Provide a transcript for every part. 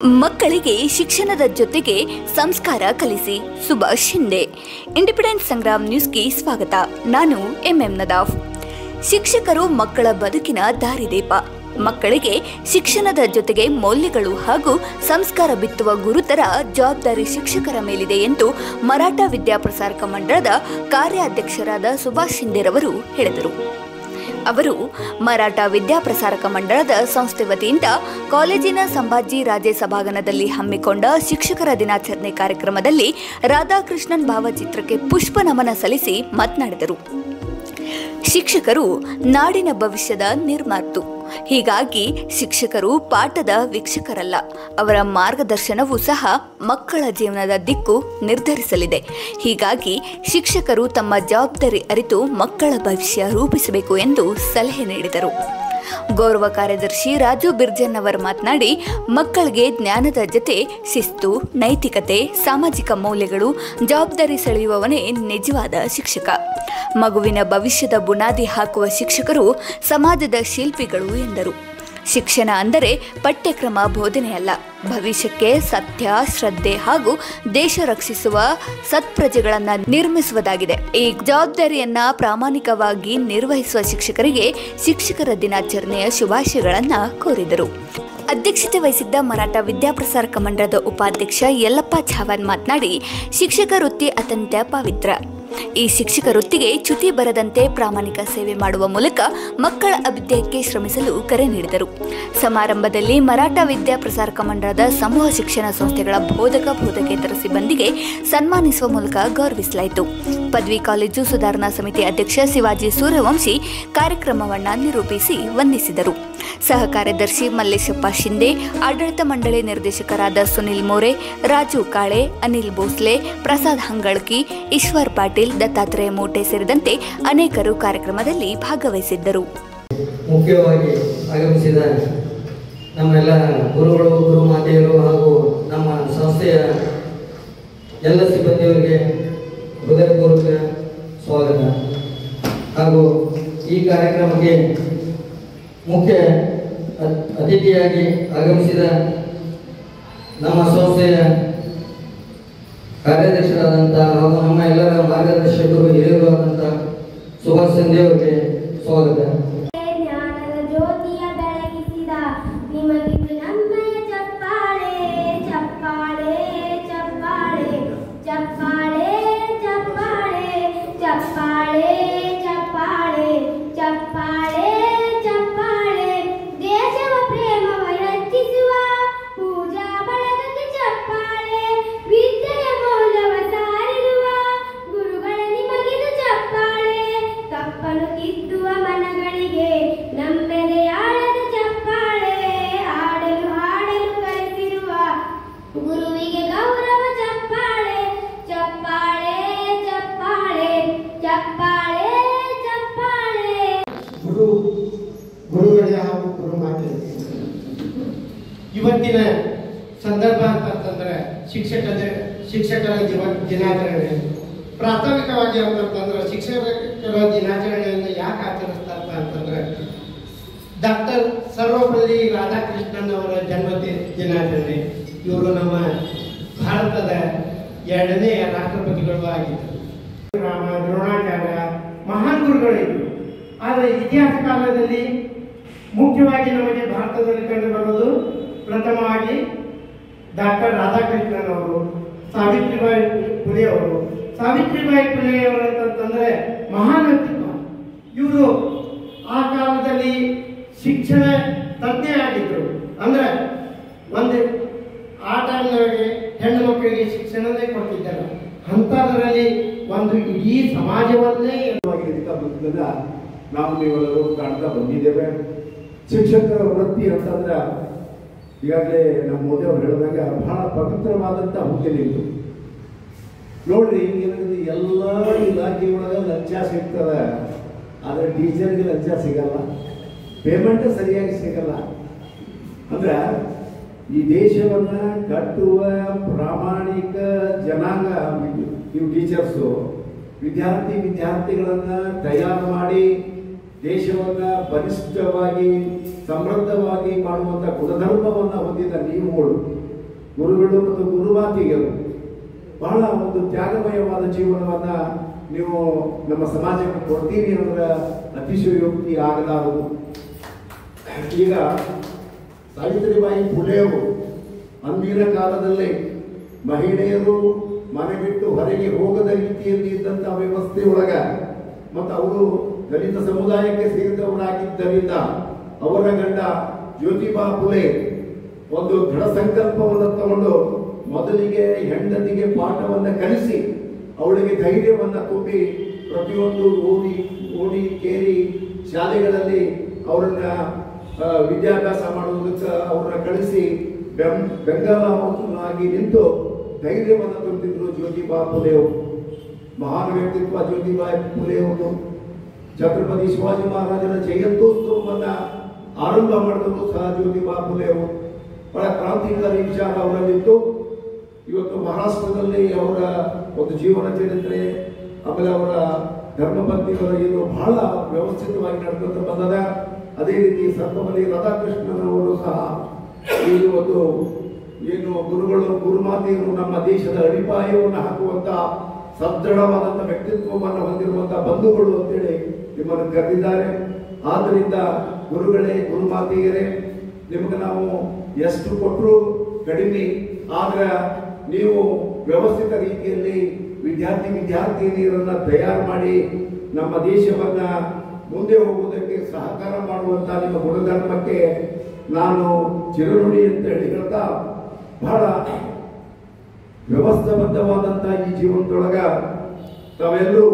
ಮಕ್ಕಳಿಗೆ ಶಿಕ್ಷಣದ ಜೊತೆಗೆ ಸಂಸ್ಕಾರ ಕಲಿಸಿ. ಸುಭಾಷ್ ಶಿಂದೆ. ಇಂಡಿಪೆಂಡೆನ್ಸ್ ಸಂಗ್ರಾಮ್ ನ್ಯೂಸ್ಗೆ ಸ್ವಾಗತ. ನಾನು ಎಂಎಂ ನದಾಫ್. ಶಿಕ್ಷಕರು ಮಕ್ಕಳ ಬದುಕಿನ ದಾರಿದೀಪ. ಮಕ್ಕಳಿಗೆ ಶಿಕ್ಷಣದ ಜೊತೆಗೆ ಮೌಲ್ಯಗಳು ಹಾಗೂ ಸಂಸ್ಕಾರ ಬಿತ್ತುವ ಗುರುತರ ಜವಾಬ್ದಾರಿ ಶಿಕ್ಷಕರ ಮೇಲಿದೆ ಎಂದು ಮರಾಠ ವಿದ್ಯಾಪ್ರಸಾರಕ ಮಂಡಳದ ಕಾರ್ಯಾಧ್ಯಕ್ಷರಾದ ಸುಭಾಷ್ ಶಿಂದೆರವರು ಹೇಳಿದರು. ಅವರು ಮರಾಠ ವಿದ್ಯಾಪ್ರಸಾರಕ ಮಂಡಳದ ಸಂಸ್ಥೆ ವತಿಯಿಂದ ಕಾಲೇಜಿನ ಸಂಭಾಜಿ ರಾಜೇ ಸಭಾಂಗಣದಲ್ಲಿ ಹಮ್ಮಿಕೊಂಡ ಶಿಕ್ಷಕರ ದಿನಾಚರಣೆ ಕಾರ್ಯಕ್ರಮದಲ್ಲಿ ರಾಧಾಕೃಷ್ಣನ್ ಭಾವಚಿತ್ರಕ್ಕೆ ಪುಷ್ಪ ನಮನ ಸಲ್ಲಿಸಿ ಮಾತನಾಡಿದರು. ಶಿಕ್ಷಕರು ನಾಡಿನ ಭವಿಷ್ಯದ ನಿರ್ಮಾತೃ. ಹೀಗಾಗಿ ಶಿಕ್ಷಕರು ಪಾಠದ ವೀಕ್ಷಕರಲ್ಲ, ಅವರ ಮಾರ್ಗದರ್ಶನವೂ ಸಹ ಮಕ್ಕಳ ಜೀವನದ ದಿಕ್ಕು ನಿರ್ಧರಿಸಲಿದೆ. ಹೀಗಾಗಿ ಶಿಕ್ಷಕರು ತಮ್ಮ ಜವಾಬ್ದಾರಿ ಅರಿತು ಮಕ್ಕಳ ಭವಿಷ್ಯ ರೂಪಿಸಬೇಕು ಎಂದು ಸಲಹೆ ನೀಡಿದರು. ಗೌರವ ಕಾರ್ಯದರ್ಶಿ ರಾಜು ಬಿರ್ಜನ್ ಅವರು ಮಾತನಾಡಿ, ಮಕ್ಕಳಿಗೆ ಜ್ಞಾನದ ಜೊತೆ ಶಿಸ್ತು, ನೈತಿಕತೆ, ಸಾಮಾಜಿಕ ಮೌಲ್ಯಗಳು, ಜವಾಬ್ದಾರಿ ಸೆಳೆಯುವವನೇ ನಿಜವಾದ ಶಿಕ್ಷಕ. ಮಗುವಿನ ಭವಿಷ್ಯದ ಬುನಾದಿ ಹಾಕುವ ಶಿಕ್ಷಕರು ಸಮಾಜದ ಶಿಲ್ಪಿಗಳು ಎಂದರು. ಶಿಕ್ಷಣ ಅಂದರೆ ಪಠ್ಯಕ್ರಮ ಬೋಧನೆಯಲ್ಲ, ಭವಿಷ್ಯಕ್ಕೆ ಸತ್ಯ, ಶ್ರದ್ಧೆ ಹಾಗೂ ದೇಶ ರಕ್ಷಿಸುವ ಸತ್ಪ್ರಜೆಗಳನ್ನು ನಿರ್ಮಿಸುವುದಾಗಿದೆ. ಈ ಜವಾಬ್ದಾರಿಯನ್ನ ಪ್ರಾಮಾಣಿಕವಾಗಿ ನಿರ್ವಹಿಸುವ ಶಿಕ್ಷಕರಿಗೆ ಶಿಕ್ಷಕರ ದಿನಾಚರಣೆಯ ಶುಭಾಶಯಗಳನ್ನು ಕೋರಿದರು. ಅಧ್ಯಕ್ಷತೆ ವಹಿಸಿದ್ದ ಮರಾಠ ವಿದ್ಯಾಪ್ರಸಾರಕ ಮಂಡಳದ ಉಪಾಧ್ಯಕ್ಷ ಯಲ್ಲಪ್ಪ ಛಾವನ್ ಮಾತನಾಡಿ, ಶಿಕ್ಷಕ ವೃತ್ತಿ ಅತ್ಯಂತ ಪವಿತ್ರ. ಈ ಶಿಕ್ಷಕ ವೃತ್ತಿಗೆ ಚ್ಯುತಿ ಬರದಂತೆ ಪ್ರಾಮಾಣಿಕ ಸೇವೆ ಮಾಡುವ ಮೂಲಕ ಮಕ್ಕಳ ಅಭ್ಯುದಯಕ್ಕೆ ಶ್ರಮಿಸಲು ಕರೆ ನೀಡಿದರು. ಸಮಾರಂಭದಲ್ಲಿ ಮರಾಠ ವಿದ್ಯಾಪ್ರಸಾರಕ ಮಂಡಳದ ಸಮೂಹ ಶಿಕ್ಷಣ ಸಂಸ್ಥೆಗಳ ಬೋಧಕೇತರ ಸಿಬ್ಬಂದಿಗೆ ಸನ್ಮಾನಿಸುವ ಮೂಲಕ ಗೌರವಿಸಲಾಯಿತು. ಪದವಿ ಕಾಲೇಜು ಸುಧಾರಣಾ ಸಮಿತಿ ಅಧ್ಯಕ್ಷ ಶಿವಾಜಿ ಸೂರ್ಯವಂಶಿ ಕಾರ್ಯಕ್ರಮವನ್ನು ನಿರೂಪಿಸಿ ವಂದಿಸಿದರು. ಸಹ ಕಾರ್ಯದರ್ಶಿ ಮಲ್ಲೇಶಪ್ಪ ಶಿಂದೆ, ಆಡಳಿತ ಮಂಡಳಿ ನಿರ್ದೇಶಕರಾದ ಸುನಿಲ್ ಮೋರೆ, ರಾಜು ಕಾಳೆ, ಅನಿಲ್ ಭೋಸ್ಲೆ, ಪ್ರಸಾದ್ ಹಂಗಳಕಿ, ಈಶ್ವರ್ ಪಾಟೀಲ್, ದತ್ತಾತ್ರೇಯ ಮೋಟೆ ಸೇರಿದಂತೆ ಅನೇಕರು ಕಾರ್ಯಕ್ರಮದಲ್ಲಿ ಭಾಗವಹಿಸಿದ್ದರು. ಮುಖ್ಯವಾಗಿ ಆಗಮಿಸಿದ ನಮ್ಮೆಲ್ಲ ಗುರುಗಳು, ಗುರುಮಾತೆಯರು ಹಾಗೂ ನಮ್ಮ ಸಂಸ್ಥೆಯ ಎಲ್ಲ ಸಿಬ್ಬಂದಿಯವರಿಗೆ ಹೃದಯಪೂರ್ವಕ ಸ್ವಾಗತ. ಹಾಗೂ ಈ ಕಾರ್ಯಕ್ರಮಕ್ಕೆ ಮುಖ್ಯ ಅತಿಥಿಯಾಗಿ ಆಗಮಿಸಿದ ನಮ್ಮ ಸಂಸ್ಥೆಯ ಕಾರ್ಯಾಧ್ಯಕ್ಷರಾದಂಥ ಹಾಗೂ ನಮ್ಮ ಎಲ್ಲರ ಮಾರ್ಗದರ್ಶಕರು ಹಿರಿಯರು ಆದಂಥ ಸುಭಾಷ್ ಶಿಂದೆ ಅವರಿಗೆ ಸ್ವಾಗತ. ಗುರುಗಳೇ ಹಾಗೂ ಗುರುಮಾತೆ, ಇವತ್ತಿನ ಸಂದರ್ಭ ಅಂತಂತಂದ್ರೆ ಶಿಕ್ಷಕರ ದಿನಾಚರಣೆ. ಪ್ರಾಥಮಿಕವಾಗಿ ಅಂತಂತಂದ್ರೆ ಶಿಕ್ಷಕರ ದಿನಾಚರಣೆಯನ್ನು ಯಾಕೆ ಆಚರಿಸ್ತಾರೆ ಅಂತಂದ್ರೆ, ಡಾಕ್ಟರ್ ಸರ್ವಪಲ್ಲಿ ರಾಧಾಕೃಷ್ಣನ್ ಅವರ ಜನ್ಮ ದಿನಾಚರಣೆ. ಇವರು ನಮ್ಮ ಭಾರತದ 2ನೇ ರಾಷ್ಟ್ರಪತಿಗಳು ಆಗಿದ್ದರು. ದ್ರೋಣಾಚಾರ್ಯ ಮಹಾನ್ ಗುರುಗಳಿದ್ರು. ಆದರೆ ಇತಿಹಾಸ ಕಾಲದಲ್ಲಿ ಮುಖ್ಯವಾಗಿ ನಮಗೆ ಭಾರತದಲ್ಲಿ ಕಂಡು ಬರುವುದು ಪ್ರಥಮವಾಗಿ ಡಾಕ್ಟರ್ ರಾಧಾಕೃಷ್ಣನ್ ಅವರು, ಸಾವಿತ್ರಿಬಾಯಿ ಫುಲೆ ಅವರು. ಸಾವಿತ್ರಿಬಾಯಿ ಫುಲೆ ಅವರು ಅಂತಂತಂದ್ರೆ ಮಹಾನ್ ವ್ಯಕ್ತಿತ್ವ. ಇವರು ಆ ಕಾಲದಲ್ಲಿ ಶಿಕ್ಷಣ ತಜ್ಞೆ ಆಗಿದ್ರು. ಅಂದ್ರೆ ಒಂದು ಆ ಟೈಮ್ನೊಳಗೆ ಹೆಣ್ಣು ಮಕ್ಕಳಿಗೆ ಶಿಕ್ಷಣನೇ ಕೊಡ್ತಿದ್ದಾರೆ. ಅಂಥದ್ರಲ್ಲಿ ಒಂದು ಇಡೀ ಸಮಾಜವನ್ನೇ ನಾವು ನೀವೆಲ್ಲರೂ ಕಾಣ್ತಾ ಬಂದಿದ್ದೇವೆ. ಶಿಕ್ಷಕರ ವೃತ್ತಿ ಅಂತಂದ್ರೆ ಈಗಾಗಲೇ ನಮ್ಮ ಮೋದಿ ಅವರು ಹೇಳಿದಾಗ ಬಹಳ ಪವಿತ್ರವಾದಂಥ ಹುದ್ದೆ ನಿಂತು ನೋಡ್ರಿ. ಏನಾಗಿದೆ, ಎಲ್ಲ ಇಲಾಖೆ ಒಳಗೆ ಲಂಚ ಸಿಗ್ತದೆ, ಆದರೆ ಟೀಚರ್ಗೆ ಲಂಚ ಸಿಗಲ್ಲ, ಪೇಮೆಂಟ್ ಸರಿಯಾಗಿ ಸಿಗಲ್ಲ. ಅಂದ್ರೆ ಈ ದೇಶವನ್ನ ಕಟ್ಟುವ ಪ್ರಾಮಾಣಿಕ ಜನಾಂಗ ನೀವು ಟೀಚರ್ಸು. ವಿದ್ಯಾರ್ಥಿಗಳನ್ನ ತಯಾರು ಮಾಡಿ ದೇಶವನ್ನ ಬಲಿಷ್ಠವಾಗಿ ಸಮೃದ್ಧವಾಗಿ ಮಾಡುವಂತ ಗುಣಧರ್ಮವನ್ನು ಹೊಂದಿದ ನೀವುಗಳು ಗುರುಗಳು ಮತ್ತು ಗುರುಮಾತಿಯರು ಬಹಳ ಒಂದು ತ್ಯಾಗಮಯವಾದ ಜೀವನವನ್ನ ನೀವು ನಮ್ಮ ಸಮಾಜಕ್ಕೆ ಕೊಡ್ತೀರಿ ಅನ್ನೋದ್ರ ಅತಿಶಯೋಕ್ತಿ ಆಗಲಾರದು. ಈಗ ಸಾವಿತ್ರಿಬಾಯಿ ಫುಲೆಯವರು ಅಂದಿನ ಕಾಲದಲ್ಲಿ ಮಹಿಳೆಯರು ಮನೆ ಬಿಟ್ಟು ಹೊರಗೆ ಹೋಗದ ರೀತಿಯಲ್ಲಿ ಇದ್ದಂತಹ ವ್ಯವಸ್ಥೆಯೊಳಗ ಮತ್ತು ಅವರು ದಲಿತ ಸಮುದಾಯಕ್ಕೆ ಸೇರಿದವರಾಗಿದ್ದರಿಂದ ಅವರ ಗಂಡ ಜ್ಯೋತಿಬಾ ಫುಲೆ ಒಂದು ದೃಢ ಸಂಕಲ್ಪವನ್ನು ತಗೊಂಡು ಮೊದಲಿಗೆ ಹೆಂಡತಿಗೆ ಪಾಠವನ್ನು ಕಲಿಸಿ ಅವಳಿಗೆ ಧೈರ್ಯವನ್ನು ತುಂಬಿ ಪ್ರತಿಯೊಂದು ಓಡಿ ಕೇರಿ ಶಾಲೆಗಳಲ್ಲಿ ಅವರನ್ನ ವಿದ್ಯಾಭ್ಯಾಸ ಮಾಡುವುದಕ್ಕೆ ಅವ್ರನ್ನ ಕಳಿಸಿ ಬೆಂಗಾವಲಾಗಿ ನಿಂತು ಧೈರ್ಯವನ್ನು ತುಂಬಿದ್ರು ಜ್ಯೋತಿಬಾ ಫುಲೆಯವರು. ಮಹಾನ್ ವ್ಯಕ್ತಿತ್ವ ಜ್ಯೋತಿಬಾ ಫುಲೆಯವರು. ಛತ್ರಪತಿ ಶಿವಾಜಿ ಮಹಾರಾಜರ ಜಯಂತ್ಯೋತ್ಸವವನ್ನ ಆರಂಭ ಮಾಡಿದ್ರು ಸಹ ಜ್ಯೋತಿಬಾ ಫುಲೆಯವರು. ಬಹಳ ಕ್ರಾಂತಿಕಾರಿ ವಿಚಾರ ಅವರಲ್ಲಿತ್ತು. ಇವತ್ತು ಮಹಾರಾಷ್ಟ್ರದಲ್ಲಿ ಅವರ ಒಂದು ಜೀವನ ಚರಿತ್ರೆ, ಆಮೇಲೆ ಅವರ ಧರ್ಮಪತ್ನಿಗಳ ಏನು ಬಹಳ ವ್ಯವಸ್ಥಿತವಾಗಿ ನಡೆದುಕೊಂಡು ಬಂದದ. ಅದೇ ರೀತಿ ಸರ್ವಪಲ್ಲಿ ರಾಧಾಕೃಷ್ಣನವರು ಸಹ ಈ ಒಂದು ಏನು ಗುರುಗಳು ಗುರುಮಾತೆಯರು ನಮ್ಮ ದೇಶದ ಅಡಿಪಾಯವನ್ನು ಹಾಕುವಂತ ಸದೃಢವಾದಂತಹ ವ್ಯಕ್ತಿತ್ವವನ್ನು ಹೊಂದಿರುವಂತಹ ಬಂಧುಗಳು ಅಂತೇಳಿ ನಿಮ್ಮನ್ನು ಕರೆದಿದ್ದಾರೆ. ಆದ್ದರಿಂದ ಗುರುಗಳೇ, ಗುರುಮಾತೆಯರೇ, ನಿಮಗೆ ನಾವು ಎಷ್ಟು ಕೊಟ್ಟರು ಕಡಿಮೆ. ಆದ್ರೆ ನೀವು ವ್ಯವಸ್ಥಿತ ರೀತಿಯಲ್ಲಿ ವಿದ್ಯಾರ್ಥಿನಿಯರನ್ನ ತಯಾರು ಮಾಡಿ ನಮ್ಮ ದೇಶವನ್ನ ಮುಂದೆ ಹೋಗುವುದಕ್ಕೆ ಸಹಕಾರ ಮಾಡುವಂತ ನಿಮ್ಮ ಗುಣಧರ್ಮಕ್ಕೆ ನಾನು ಚಿರಋಣಿ ಅಂತ ಹೇಳಿ ಹೇಳ್ತಾ, ಬಹಳ ವ್ಯವಸ್ಥಾಬದ್ಧವಾದಂತಹ ಈ ಜೀವನದೊಳಗ ತಾವೆಲ್ಲರೂ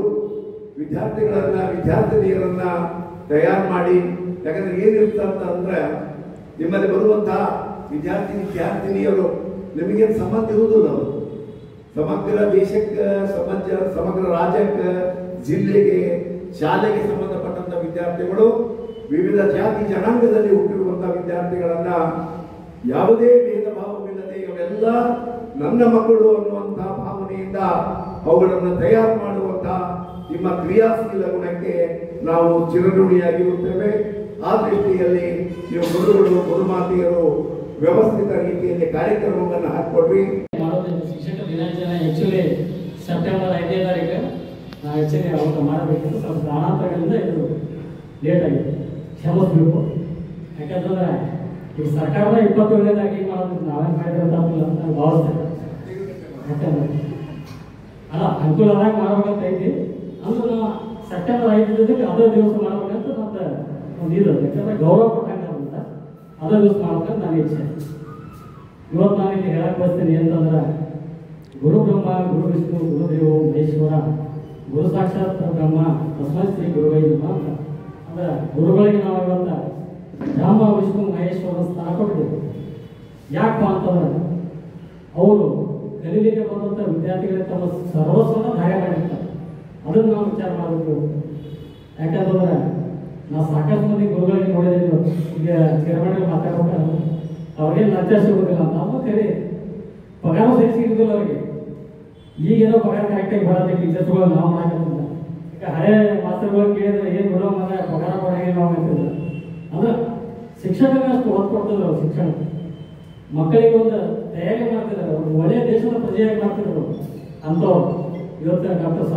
ವಿದ್ಯಾರ್ಥಿನಿಯರನ್ನ ತಯಾರು ಮಾಡಿ. ಯಾಕಂದ್ರೆ ಏನಿರ್ತಂತ ಅಂದ್ರೆ ನಿಮ್ಮಲ್ಲಿ ಬರುವಂತಹ ವಿದ್ಯಾರ್ಥಿನಿಯರು ನಿಮಗೇನು ಸಂಬಂಧ ಇರುವುದಿಲ್ಲ. ಸಮಗ್ರ ದೇಶಕ್ಕೆ ಸಮಗ್ರ ರಾಜ್ಯಕ್ಕೆ, ಜಿಲ್ಲೆಗೆ, ಶಾಲೆಗೆ ಸಂಬಂಧಪಟ್ಟಂತ ವಿದ್ಯಾರ್ಥಿಗಳು, ವಿವಿಧ ಜಾತಿ ಜನಾಂಗದಲ್ಲಿ ಹುಟ್ಟಿರುವಂತಹ ವಿದ್ಯಾರ್ಥಿಗಳನ್ನ ಯಾವುದೇ ಭೇದ ಭಾವವಿಲ್ಲದೆ ಇವೆಲ್ಲ ನನ್ನ ಮಕ್ಕಳು ಅನ್ನುವಂತಹ ಭಾವನೆಯಿಂದ ಅವುಗಳನ್ನು ತಯಾರು ಮಾಡುವಂತಹ ನಿಮ್ಮ ಕ್ರಿಯಾಶೀಲ ಗುಣಕ್ಕೆ ನಾವು ಚಿರಋಣಿಯಾಗಿರುತ್ತೇವೆ. ಆ ದೃಷ್ಟಿಯಲ್ಲಿ ನೀವು ಗುರುಗಳು, ಗುರುಮಾತೆಯರು ವ್ಯವಸ್ಥಿತ ರೀತಿಯಲ್ಲಿ ಕಾರ್ಯಕ್ರಮವನ್ನು ಹಾಕೊಡ್ರಿ. ಶಿಕ್ಷಕ ದಿನಾಚರಣೆ ಆಕ್ಚುಲಿ ಸೆಪ್ಟೆಂಬರ್ 5ನೇ ತಾರೀಕು ನಾವು ಆಕ್ಚುಲಿ ಅವತ್ತು ಮಾಡಬೇಕಿತ್ತು. ಸ್ವಲ್ಪ ಕಾರಣಾಂತರಗಳಿಂದ ಇದು ಲೇಟ್ ಆಗಿದೆ, ಕ್ಷಮಿಸಬೇಕು. ಯಾಕಂತಂದ್ರೆ ಈಗ ಸರ್ಕಾರದ 27ನೇ ತಾರೀಕಿಗೆ ಮಾಡೋದಕ್ಕೆ ನಾವೇನು ಮಾಡಿದ್ರೆ ತಪ್ಪಿಲ್ಲ ಅಂತ ನಾನು ಭಾವಿಸ್ತೇನೆ. ಯಾಕಂದ್ರೆ ಅನುಕೂಲ ಆದಾಗ ಮಾಡ್ಬೇಕಂತ ಐತಿ ಅಂದ್ರೆ ನಾವು ಸೆಪ್ಟೆಂಬರ್ 5 ಅದೇ ದಿವಸ ಮಾಡ್ಬೇಕಂತ ಮತ್ತೆ ಒಂದು ಇದು. ಯಾಕಂದ್ರೆ ಗೌರವ ಕೊಟ್ಟಂಗ ಅಂತ ಅದೇ ದಿವಸ ಮಾಡ್ಬೇಕಂತ ನನ್ನ ಇಚ್ಛೆ. ಇವತ್ತು ನಾನು ಇಲ್ಲಿ ಹೇಳಕ್ ಬಯಸ್ತೀನಿ ಅಂತಂದ್ರೆ, ಗುರು ಬ್ರಹ್ಮ ಗುರು ವಿಷ್ಣು ಗುರುದೇವ ಮಹೇಶ್ವರ ಗುರು ಸಾಕ್ಷಾತ್ ಬ್ರಹ್ಮ ತಸ್ಮೈ ಶ್ರೀ ಗುರುವೈ ನಮಃ ಅಂತ. ಅಂದ್ರೆ ಗುರುಗಳಿಗೆ ನಾವು ಇವತ್ತ ಬ್ರಹ್ಮ ವಿಷ್ಣು ಮಹೇಶ್ವರ ಸ್ಥಾನ ಕೊಟ್ಟಿದ್ದೇವೆ. ಯಾಕಪ್ಪ ಅಂತಂದ್ರೆ ಅವರು ಕಲೀಲಿಕ್ಕೆ ಬಂದಂಥ ವಿದ್ಯಾರ್ಥಿಗಳಿಗೆ ತಮ್ಮ ಸರ್ವಸ್ವನ ದಾಯ ಮಾಡಿರ್ತಾರೆ. ಅದನ್ನು ನಾವು ವಿಚಾರ ಮಾಡಬೇಕು. ಯಾಕಂತಂದ್ರೆ ನಾವು ಸಾಕಷ್ಟು ಮಂದಿ ಗುರುಗಳಿಗೆ ನೋಡಿದ್ದೀವಿ. ಈಗ ಚೇರ್ಮನ್ ಮಾತಾಡ್ಬೇಕಾದ್ರೆ ಅವ್ರಿಗೆ ಲಂಚ ಸಿಗೋದಿಲ್ಲ ಅಂತ ಅದು ಕರಿ, ಪಗಾರ ಸರಿ ಸಿಗೋದಿಲ್ಲ ಅವ್ರಿಗೆ. ಈಗೇನೋ ಪಗಾರ ಕರೆಕ್ಟಾಗಿ ಬರೋದೇ ಟೀಚರ್ಸ್ಗಳು ನಾವು ಮಾಡಕ್ಕಿಲ್ಲ. ಈಗ ಹಳೆ ಮಾಸ್ತರ್ಗಳು ಕೇಳಿದ್ರೆ ಏನು ಬಿಡೋ ಮನೆ ಪಗಾರ ಕೊಡೋಂಗೆ ನಾವು ಅಂತಿದ್ರು. ಅಂದ್ರೆ ಶಿಕ್ಷಕರಿಗೆ ಅಷ್ಟು ಒತ್ತು ಕೊಡ್ತಿದ್ರು ಅವ್ರು. ಶಿಕ್ಷಣ ಮಕ್ಕಳಿಗೆ ಒಂದು ತಯಾರಿ ಮಾಡ್ತಿದ್ದಾರೆ, ಒಂದು ಒಳ್ಳೆಯ ದೇಶದ ಪ್ರಜೆಯಾಗಿ ಮಾಡ್ತಿದ್ರು ಅಂಥವ್ರು. ಇವತ್ತು ಡಾಕ್ಟರ್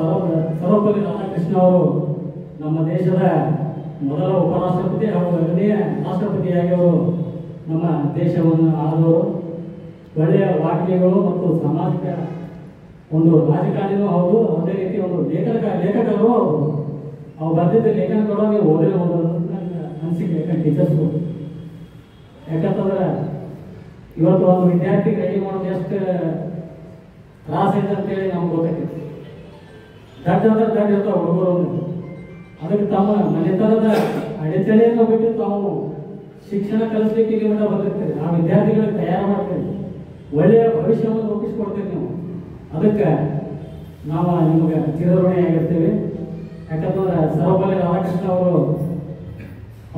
ಸರ್ವಪಲ್ಲಿ ರಾಧಾಕೃಷ್ಣ ಅವರು ನಮ್ಮ ದೇಶದ ಮೊದಲ ಉಪರಾಷ್ಟ್ರಪತಿ ಹಾಗೂ 2ನೇ ರಾಷ್ಟ್ರಪತಿಯಾಗಿ ಅವರು ನಮ್ಮ ದೇಶವನ್ನು ಆದವರು. ಒಳ್ಳೆಯ ವಾಗ್ಮಿಗಳು ಮತ್ತು ಸಾಮಾಜಿಕ ಒಂದು ರಾಜಕಾರಣಿನೂ ಹೌದು. ಅದೇ ರೀತಿ ಒಂದು ಲೇಖಕರು ಹೌದು. ಅವ್ರು ಬರ್ತಿದ್ದ ಲೇಖನಗಳು ನೀವು ಓದೇ ಹೋಗೋದು ಅನಿಸಿಕೆ ಟೀಚರ್ಸ್ಗಳು. ಯಾಕಂತಂದ್ರೆ ಇವತ್ತು ಒಂದು ವಿದ್ಯಾರ್ಥಿ ರೆಡಿ ಮಾಡೋದು ಎಷ್ಟು ತ್ರಾಸ ಇದೆ ಅಂತೇಳಿ ನಮ್ಗೆ ಗೊತ್ತಾಗ್ತೈತಿ. ದಡ್ಡ ಅಂದ್ರೆ ದಡ್ಡ ಇರ್ತಾವೆ ಹುಡುಗರು. ಅದಕ್ಕೆ ತಮ್ಮ ಮನೆತನದ ಅಡೆತಡೆಯನ್ನು ಬಿಟ್ಟು ತಾವು ಶಿಕ್ಷಣ ಕಲಿಸ್ಲಿಕ್ಕೆ ಇಲ್ಲಿ ಮಟ್ಟ ಬಂದಿರ್ತೀರಿ. ಆ ವಿದ್ಯಾರ್ಥಿಗಳಿಗೆ ತಯಾರು ಮಾಡ್ತೀರಿ, ಒಳ್ಳೆಯ ಭವಿಷ್ಯವನ್ನು ರೂಪಿಸ್ಕೊಡ್ತೀರಿ ನೀವು. ಅದಕ್ಕೆ ನಾವು ನಿಮಗೆ ಚಿರಋಣಿ ಆಗಿರ್ತೀವಿ. ಯಾಕಂತಂದ್ರೆ ಸರ್ವಪಲ್ಲಿ ರಾಧಾಕೃಷ್ಣ ಅವರು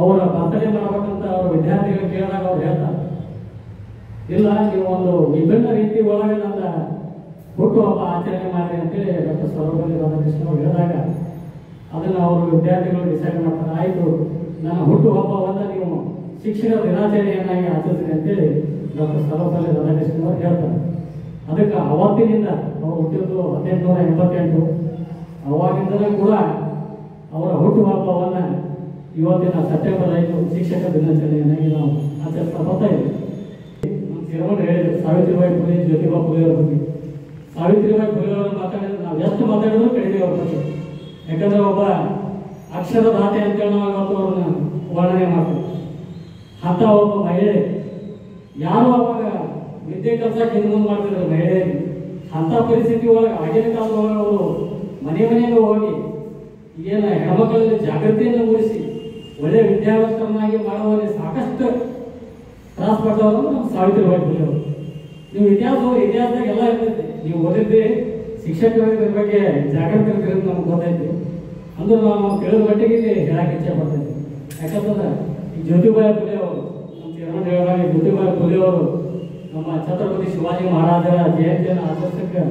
ಅವರ ಬರ್ತಡೇ ಮಾಡಬೇಕಂತ ಅವ್ರ ವಿದ್ಯಾರ್ಥಿಗಳಿಗೆ ಕೇಳಿದಾಗ ಅವ್ರು ಹೇಳ್ತಾರೆ, ಇಲ್ಲ ನೀವು ಒಂದು ವಿಭಿನ್ನ ರೀತಿ ಒಳಗೆ ನನ್ನ ಹುಟ್ಟುಹಬ್ಬ ಆಚರಣೆ ಮಾಡಿ ಅಂತೇಳಿ ಡಾಕ್ಟರ್ ಸರ್ವಪಲ್ಲಿ ರಾಧಾಕೃಷ್ಣ ಅವರು ಹೇಳಿದಾಗ ಅದನ್ನು ಅವರು ವಿದ್ಯಾರ್ಥಿಗಳು ಡಿಸೈಡ್ ಮಾಡ್ತಾರೆ. ಆಯಿತು, ನನ್ನ ಹುಟ್ಟುಹಬ್ಬವನ್ನು ನೀವು ಶಿಕ್ಷಕರ ದಿನಾಚರಣೆಯನ್ನಾಗಿ ಆಚರಿಸಿದೆ ಅಂತೇಳಿ ಡಾಕ್ಟರ್ ಸರ್ವಪಲ್ಲಿ ರಾಧಾಕೃಷ್ಣ ಅವರು ಹೇಳ್ತಾರೆ. ಅವತ್ತಿನಿಂದ ಅವ್ರು ಹುಟ್ಟಿದ್ದು 1888, ಅವಾಗಿಂದಲೇ ಕೂಡ ಅವರ ಹುಟ್ಟುಹಬ್ಬವನ್ನು ಇವತ್ತಿನ ಸೆಪ್ಟೆಂಬರ್ 5 ಶಿಕ್ಷಕ ದಿನಾಚರಣೆಯನ್ನಾಗಿ ನಾವು ಆಚರಿಸ್ತಾ ಬರ್ತಾ ಇದ್ದೀವಿ. ನಮ್ಮ ಸಿರಮಣಿ ಹೇಳಿದ್ರು ಸಾವಿತ್ರಿಬಾಯಿ ಫುಲೆ, ಜ್ಯೋತಿಬಾ ಫುಲೆ ಅವರ ಬಗ್ಗೆ. ಸಾವಿತ್ರಿಬಾಯಿ ಫುಲೆ ಅವರು ಮಾತಾಡಿದ್ರೆ ನಾವು ಎಷ್ಟು ಮಾತಾಡಿದ್ರು ಕಡಿಮೆ ಅವ್ರ ಬಗ್ಗೆ. ಯಾಕಂದರೆ ಒಬ್ಬ ಅಕ್ಷರದಾತೆ ಅಂತೇಳಿ ನಾವು ಇವತ್ತು ಅವ್ರನ್ನ ವರ್ಣನೆ ಮಾಡ್ತೀವಿ. ಅಂಥ ಒಬ್ಬ ಮಹಿಳೆ, ಯಾರು ಅವಾಗ ವಿದ್ಯೆ ಕಲ್ಸಕ್ಕೆ ಹಿಂದೆ ಮುಂದೆ ಮಾಡ್ತಿದ್ರು ಮಹಿಳೆಯರಿಗೆ. ಅಂಥ ಪರಿಸ್ಥಿತಿ ಒಳಗೆ ಆಗಿನ ಕಾಲದೊಳಗೆ ಅವರು ಮನೆಗೆ ಹೋಗಿ ಏನು ಹೆಣ್ಮಕ್ಕಳಲ್ಲಿ ಜಾಗೃತಿಯನ್ನು ಮೂಡಿಸಿ ಒಳ್ಳೆಯ ವಿದ್ಯಾವಂತರನ್ನಾಗಿ ಮಾಡುವಲ್ಲಿ ಸಾಕಷ್ಟು ತ್ರಾಸ ಪಟ್ಟವರು ನಮ್ಮ ಸಾವಿತ್ರಿಬಾಯಿ ಫುಲೆ ಅವರು. ನೀವು ಇತಿಹಾಸದಾಗ ಎಲ್ಲ ಇರ್ತೈತಿ, ನೀವು ಓದಿದ್ರಿ, ಶಿಕ್ಷಕರ ಬಗ್ಗೆ ಜಾಗೃತಿ ಇರ್ತೀರಿ ನಮ್ಗೆ ಗೊತ್ತೈತಿ. ಅಂದ್ರೆ ನಾವು ತಿಳಿದ ಮಟ್ಟಿಗೆ ಇಲ್ಲಿ ಹೇಳಕ್ಕೆ ಇಚ್ಛೆ ಪಡ್ತೈತಿ. ಯಾಕಂತಂದ್ರೆ ಈ ಜ್ಯೋತಿಬಾಯಿ ಫುಲೆ ಅವರು, ನಮ್ಮ ಚೇರ್ಮನ್ ಹೇಳಿದಾಗ ಜ್ಯೋತಿಬಾಯಿ ಫುಲೆ ಅವರು ನಮ್ಮ ಛತ್ರಪತಿ ಶಿವಾಜಿ ಮಹಾರಾಜರ ಜಯಂತಿಯನ್ನು ಆಚರಿಸಕ್ಕೆ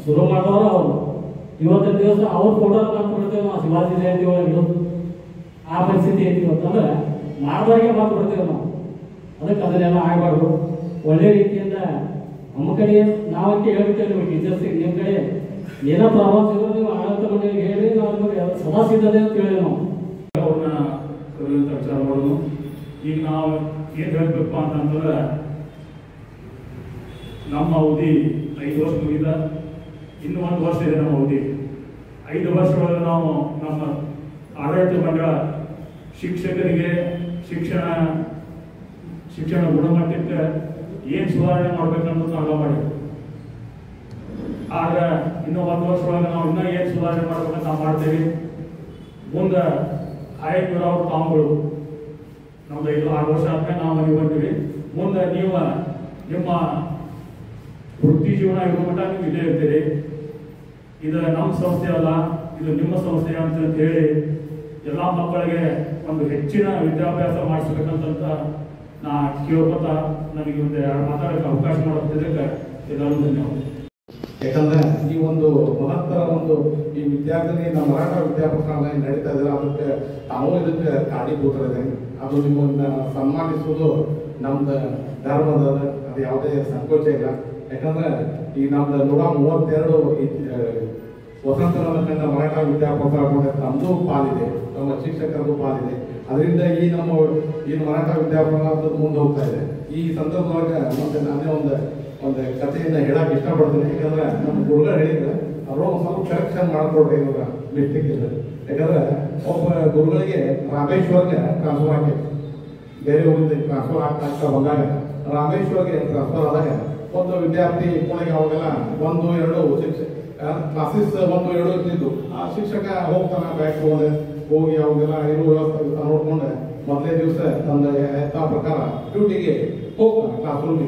ಶುರು ಮಾಡಿದವರು ಅವರು. ಇವತ್ತಿನ ದಿವಸ ಅವ್ರ ಫೋಟೋ ಮಾಡ್ಕೊಡ್ತೇವೆ ನಾವು ಶಿವಾಜಿ ಜಯಂತಿ ಒಳಗೆ. ಆ ಪರಿಸ್ಥಿತಿ ಐತಿ ಇವತ್ತಂದ್ರೆ ಮಾಡಿದವರಿಗೆ ಮಾತು ಬಿಡ್ತೇವೆ ನಾವು. ಅದಕ್ಕೆ ಅದನ್ನೆಲ್ಲ ಆಗಬಾರ್ದು. ಒಳ್ಳೆ ರೀತಿಯಿಂದ ನಮ್ಮ ಕಡೆ ನಾವಂತ ಹೇಳ್ಬಿಟ್ಟೇವೆ ನೀವು ಟೀಚರ್ಸಿಗೆ, ನಿಮ್ಮ ಕಡೆ ಏನೋ ಪ್ರಾಬ್ಲಮ್ಸ್ ಇದ್ರು ನೀವು ಆಡಳಿತ ಮಂಡಳಿಗೆ ಹೇಳಿ ನಾವು ನಿಮಗೆ ಸದಾ ಸಿದ್ಧತೆ ಅಂತ ಹೇಳಿ ನಾವು ಅವ್ರನ್ನ ಕರೆಯುವಂಥ ವಿಚಾರ ಮಾಡೋದು. ಈಗ ನಾವು ಏನು ಹೇಳಬೇಕು ಅಂತಂದ್ರೆ, ನಮ್ಮ ಅವಧಿ 5 ವರ್ಷ ಮುಗಿದ, ಇನ್ನು 1 ವರ್ಷ ಇದೆ ನಮ್ಮ ಅವಧಿ. 5 ವರ್ಷದೊಳಗೆ ನಾವು ನಮ್ಮ ಆಡಳಿತ ಮಂಡಳ ಶಿಕ್ಷಕರಿಗೆ ಶಿಕ್ಷಣ ಗುಣಮಟ್ಟಕ್ಕೆ ಏನು ಸುಧಾರಣೆ ಮಾಡ್ಬೇಕನ್ನೋದು ನಾವು ಮಾಡಿ. ಆದ್ರೆ ಇನ್ನೂ 1 ವರ್ಷದೊಳಗೆ ನಾವು ಇನ್ನೂ ಏನು ಸುಧಾರಣೆ ಮಾಡ್ಬೇಕಂತ ನಾವು ಮಾಡ್ತೇವೆ. ಮುಂದೆ ಆಯ್ತು ಅವ್ರ ತಾವುಗಳು ನಮ್ದು 5-6 ವರ್ಷ ಆದ್ಮೇಲೆ ನಾವು ಮನೆಗೆ ಬಂದಿವಿ. ಮುಂದೆ ನೀವು ನಿಮ್ಮ ವೃತ್ತಿ ಜೀವನ ಇರೋ ಮಟ್ಟ ನೀವು ಇಲ್ಲೇ ಇರ್ತೀರಿ. ಇದು ನಮ್ಮ ಸಂಸ್ಥೆ ಅಲ್ಲ, ಇದು ನಿಮ್ಮ ಸಂಸ್ಥೆ ಅಂತ ಹೇಳಿ ಎಲ್ಲ ಮಕ್ಕಳಿಗೆ ಒಂದು ಹೆಚ್ಚಿನ ವಿದ್ಯಾಭ್ಯಾಸ ಮಾಡಿಸ್ಬೇಕಂತ ನಾ ಕೇಳ್ಕೊತ ನನಗೆ ಒಂದು ಮಾತಾಡೋಕ್ಕೆ ಅವಕಾಶ ಮಾಡೋದಕ್ಕೆ ಎಲ್ಲರೂ ಧನ್ಯವಾದ. ಯಾಕಂದ್ರೆ ಈ ಒಂದು ಮಹತ್ತರ ಒಂದು ಈ ವಿದ್ಯಾರ್ಥಿ ನಮ್ಮ ಮರಾಠ ವಿದ್ಯಾಪೀಠ ನಡೀತಾ ಇದ್ದಾರೆ, ಅದಕ್ಕೆ ತಾವು ಇದಕ್ಕೆ ಕಾರಣೀಭೂತರಿದೆ. ಅದು ನಿಮ್ಮನ್ನ ಸನ್ಮಾನಿಸುವುದು ನಮ್ದು ಧರ್ಮದ, ಅದು ಯಾವುದೇ ಸಂಕೋಚ ಇಲ್ಲ. ಯಾಕಂದ್ರೆ ಈ ನಮ್ದು 132 ಸ್ವತಂತ್ರ ಕಂಡ ಮರಾಠ ವಿದ್ಯಾಪೀಠ ನಮ್ದು ಪಾಲಿದೆ, ನಮ್ಮ ಶಿಕ್ಷಕರದ್ದು ಪಾಲಿದೆ. ಅದರಿಂದ ಈ ನಮ್ಮ ಏನು ಮರಾಠ ವಿದ್ಯಾಪೀಠ ಮುಂದೆ ಹೋಗ್ತಾ ಇದೆ. ಈ ಸಂದರ್ಭದೊಳಗೆ ಮತ್ತೆ ನಾನೇ ಒಂದು ಕಥೆಯನ್ನು ಹೇಳಕ್ಕೆ ಇಷ್ಟಪಡ್ತೀನಿ. ಯಾಕಂದ್ರೆ ನಮ್ಮ ಗುರುಗಳು ಹೇಳಿದ್ರೆ ಅವರು ಒಂದು ಸ್ವಲ್ಪ ಕರೆಕ್ಷನ್ ಮಾಡ್ಕೊಡ್ರಿ, ಇವಾಗ ಮಿಸ್ಟೇಕ್ ಇಲ್ಲ. ಯಾಕಂದ್ರೆ ಒಬ್ಬ ಗುರುಗಳಿಗೆ ರಾಮೇಶ್ವರ್ಗೆ ಟ್ರಾನ್ಸ್ಫರ್ ಆಗಿ ಬೇರೆ ಊರಿಂದ ಟ್ರಾನ್ಸ್ಫರ್ ಆಗ್ತಾ ಬಂದಾಗ ರಾಮೇಶ್ವರ್ಗೆ ಟ್ರಾನ್ಸ್ಫರ್ ಆದಾಗ ಒಂದು ವಿದ್ಯಾರ್ಥಿ ಕೊನೆಗೆ ಅವಾಗೆಲ್ಲ 1-2 ಕ್ಲಾಸಸ್ 1-2 ಇರ್ತಿದ್ದು. ಆ ಶಿಕ್ಷಕ ಹೋಗ್ತಾನೆ ಬ್ಯಾಗ್ ತಗೊಂಡು ಹೋಗಿ ಅವಾಗೆಲ್ಲ ಏನೋ ವ್ಯವಸ್ಥೆ ನೋಡ್ಕೊಂಡು ಮೊದಲೇ ದಿವಸ ತನ್ನ ಯಥಾ ಪ್ರಕಾರ ಡ್ಯೂಟಿಗೆ ಹೋಗ್ತಾನೆ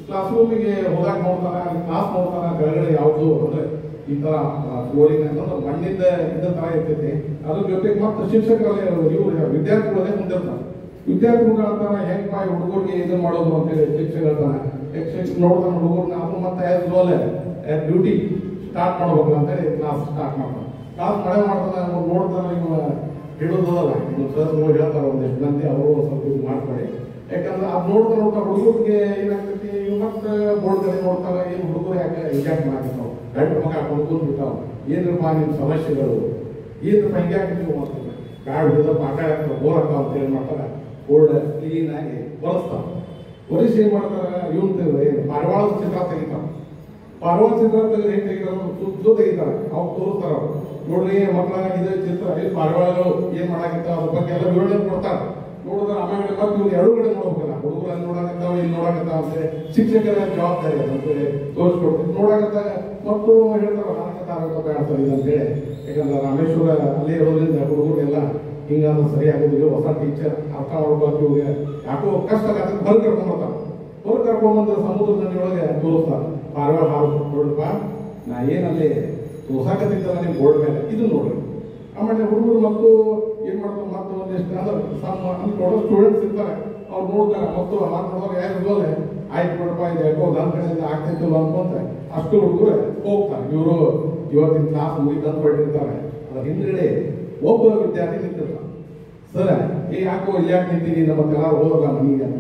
ಕ್ಲಾಸ್ ರೂಮಿಗೆ ಹೋದಾಗ ನೋಡ್ತಾನೆ, ಕ್ಲಾಸ್ ನೋಡ್ತಾನೆ, ಕೆಳಗಡೆ ಯಾವುದು ಅಂದ್ರೆ ಈ ತರ ಬೋರಿಂಗ್ ಅಂತಂದ್ರೆ ಮಣ್ಣಿಂದ ಇದ್ದ ತರ ಇರ್ತೈತಿ. ಅದ್ರ ಜೊತೆಗೆ ಮತ್ತೆ ಶಿಕ್ಷಕರಲ್ಲೇ ಇವರು ವಿದ್ಯಾರ್ಥಿಗಳೇ ಮುಂದಿರ್ತಾರೆ. ವಿದ್ಯಾರ್ಥಿಗಳು ಹೇಳ್ತಾನೆ ಹೆಂಗ್ ಬಾಯಿ ಹುಡುಗರಿಗೆ ಇದನ್ನ ಮಾಡೋದು ಅಂತೇಳಿ ಶಿಕ್ಷಕ ಹೇಳ್ತಾನೆ. ಶಿಕ್ಷಕ ನೋಡ್ತಾನೆ ಹುಡುಗರ್ನ, ಅದು ಮತ್ತೆ ಡ್ಯೂಟಿ ಸ್ಟಾರ್ಟ್ ಮಾಡ್ಬೇಕು ಅಂತೇಳಿ ಕ್ಲಾಸ್ ಸ್ಟಾರ್ಟ್ ಮಾಡ್ತಾನೆ. ಕ್ಲಾಸ್ ಮಾಡ್ತಾನೆ, ನೋಡ್ತಾನೆ, ನೀವು ಹೇಳೋದಲ್ಲ ಇನ್ನು ಸರ್ ಹೇಳ್ತಾರೆ ಒಂದಿಷ್ಟು ಮಂದಿ, ಅವರು ಸ್ವಲ್ಪ ಇದು ಮಾಡ್ತಾರೆ. ಯಾಕಂದ್ರೆ ಅದು ನೋಡ್ತಾ ಹುಡುಗರಿಗೆ ಏನಾಗ್ತೈತಿ, ಇವ್ ಮತ್ತೆ ಬೋರ್ಡ್ ಕಡೆ ನೋಡ್ತಾರೆ, ಏನು ಹುಡುಗರು ಯಾಕೆ ಹಿಂಗ್ಯಾಕೆ ಮಾಡಾಕತ್ತಾವ, ಗಂಟು ಮಗ ಹುಡುಗರು ಬಿಟ್ಟಾವ, ಏನ್ರಪ್ಪ ನಿಮ್ಮ ಸಮಸ್ಯೆಗಳು, ಏನಪ್ಪ ಹಿಂಗ್ಯಾಕೆ ನೀವು ಮಾಡ್ತಾರೆ, ಬ್ಯಾಡ್ ಹಿಡಿದಪ್ಪ ಆಟ ಆಗ್ತಾವ, ಬೋರ್ ಆಗ್ತಾವ ಅಂತ ಹೇಳಿ ಮಾಡ್ತಾರೆ. ಬೋರ್ಡ್ ಕ್ಲೀನ್ ಆಗಿ ಒರೆಸ್ತಾವ. ಒರೆಸಿ ಏನ್ ಮಾಡ್ತಾರೆ, ಇವನು ಏನು ಪಾರಿವಾಳದ ಚಿತ್ರ ತೆಗಿತಾವ. ಪಾರಿವಾಳ ಚಿತ್ರ ತೆಗೆದು ಹೆಂಗ್ ತೆಗಿತಾರ, ಸುತ್ತು ತೆಗಿತಾರೆ. ಅವ್ರು ತೋರಿಸ್ತಾರ, ನೋಡ್ರಿ ಮಕ್ಕಳ ಇದು ಚಿತ್ರ, ಇಲ್ಲಿ ಪಾರಿವಾಳಗಳು ಏನ್ ಮಾಡಾಕಿರ್ತಾವ ಅದ್ರ ಬಗ್ಗೆ ಎಲ್ಲ ವಿವರಣೆ ಕೊಡ್ತಾರೆ. ನೋಡಿದ್ರೆ ಆಮೇಲೆ ಮತ್ತೆ ಇವ್ರು 2 ಕಡೆ ನೋಡ್ಬೇಕಲ್ಲ, ಹುಡುಗರು ಅಲ್ಲಿ ನೋಡಾಕತ್ತಾವ, ಇಲ್ಲಿ ನೋಡಾಕತ್ತಾವ ಅಂತ ಶಿಕ್ಷಕರ ಜವಾಬ್ದಾರಿ ಅಂತೇಳಿ ತೋರಿಸ್ಕೊಡ್ತೀವಿ. ನೋಡಾಕತ್ತಾಗ ಮತ್ತು ಹೇಳ್ತಾರ ಹಾಕತ್ತಾಗತ್ತ ಬೇಡ್ತಾರೆ ಇದು ಅಂತೇಳಿ. ಯಾಕಂದ್ರೆ ರಾಮೇಶ್ವರ ಅಲ್ಲೇ ಇರೋದ್ರಿಂದ ಹುಡುಗರಿಗೆಲ್ಲ ಹಿಂಗಾದ್ರೆ ಸರಿ ಆಗೋದಿಲ್ಲ. ಹೊಸ ಟೀಚರ್ ಅರ್ಥ ಮಾಡ್ಬೇಕು, ಇವ್ರಿಗೆ ಯಾಕೋ ಕಷ್ಟ ಆಗತ್ತೆ, ಹೊರ ಕರ್ಕೊಂಡ್ಬರ್ತಾರ. ಹೊರ ಕರ್ಕೊಂಡ್ಬಂದ್ರೆ ಸಮುದ್ರ ನದಿಯೊಳಗೆ ತೋರಿಸ್ತಾರೆ, ಪಾರಿವಾಳ ಹಾರು ನೋಡ್ರಪ್ಪ, ನಾ ಏನಲ್ಲಿ ಹೊಸಾಕತ್ತಿದ್ದಲ್ಲ ನಿಮ್ಮ ಬೋರ್ಡ್ ಮೇಲೆ, ಇದು ನೋಡ್ರಿ. ಆಮೇಲೆ ಹುಡುಗರು ಮತ್ತು ಏನ್ ಮಾಡ್ತಾರೆ, ಮತ್ತು ಒಂದಿಷ್ಟು ಅಂದ್ರೆ ಸ್ಟೂಡೆಂಟ್ಸ್ ಇರ್ತಾರೆ, ಅವ್ರು ನೋಡ್ತಾರೆ, ಮತ್ತು ನೋಡಿದಾಗ ಯಾರು ಆಯ್ತು ನೋಡಪ್ಪ, ಇದು ಯಾಕೋ ನನ್ನ ಕಡೆಯಿಂದ ಆಗ್ತೈತಿಲ್ಲ ಅನ್ಕೊಂತ ಅಷ್ಟು ಹುಡುಗರು ಹೋಗ್ತಾರೆ. ಇವರು ಇವತ್ತಿನ ಕ್ಲಾಸ್ ಮುಗಿದಂತ ಹೊರಟಿರ್ತಾರೆ. ಅದ್ರ ಹಿಂದ್ಗಡೆ ಒಬ್ಬ ವಿದ್ಯಾರ್ಥಿ ನಿಂತಿರ್ತಾನೆ. ಸರ್ ಯಾಕೋ ಇಲ್ಲಿ ಯಾಕೆ ನಿಂತೀನಿ, ನಮ್ಮ ಎಲ್ಲರೂ ಹೋಗಲ್ಲ ಮನೆಗೆ ಅಂತ.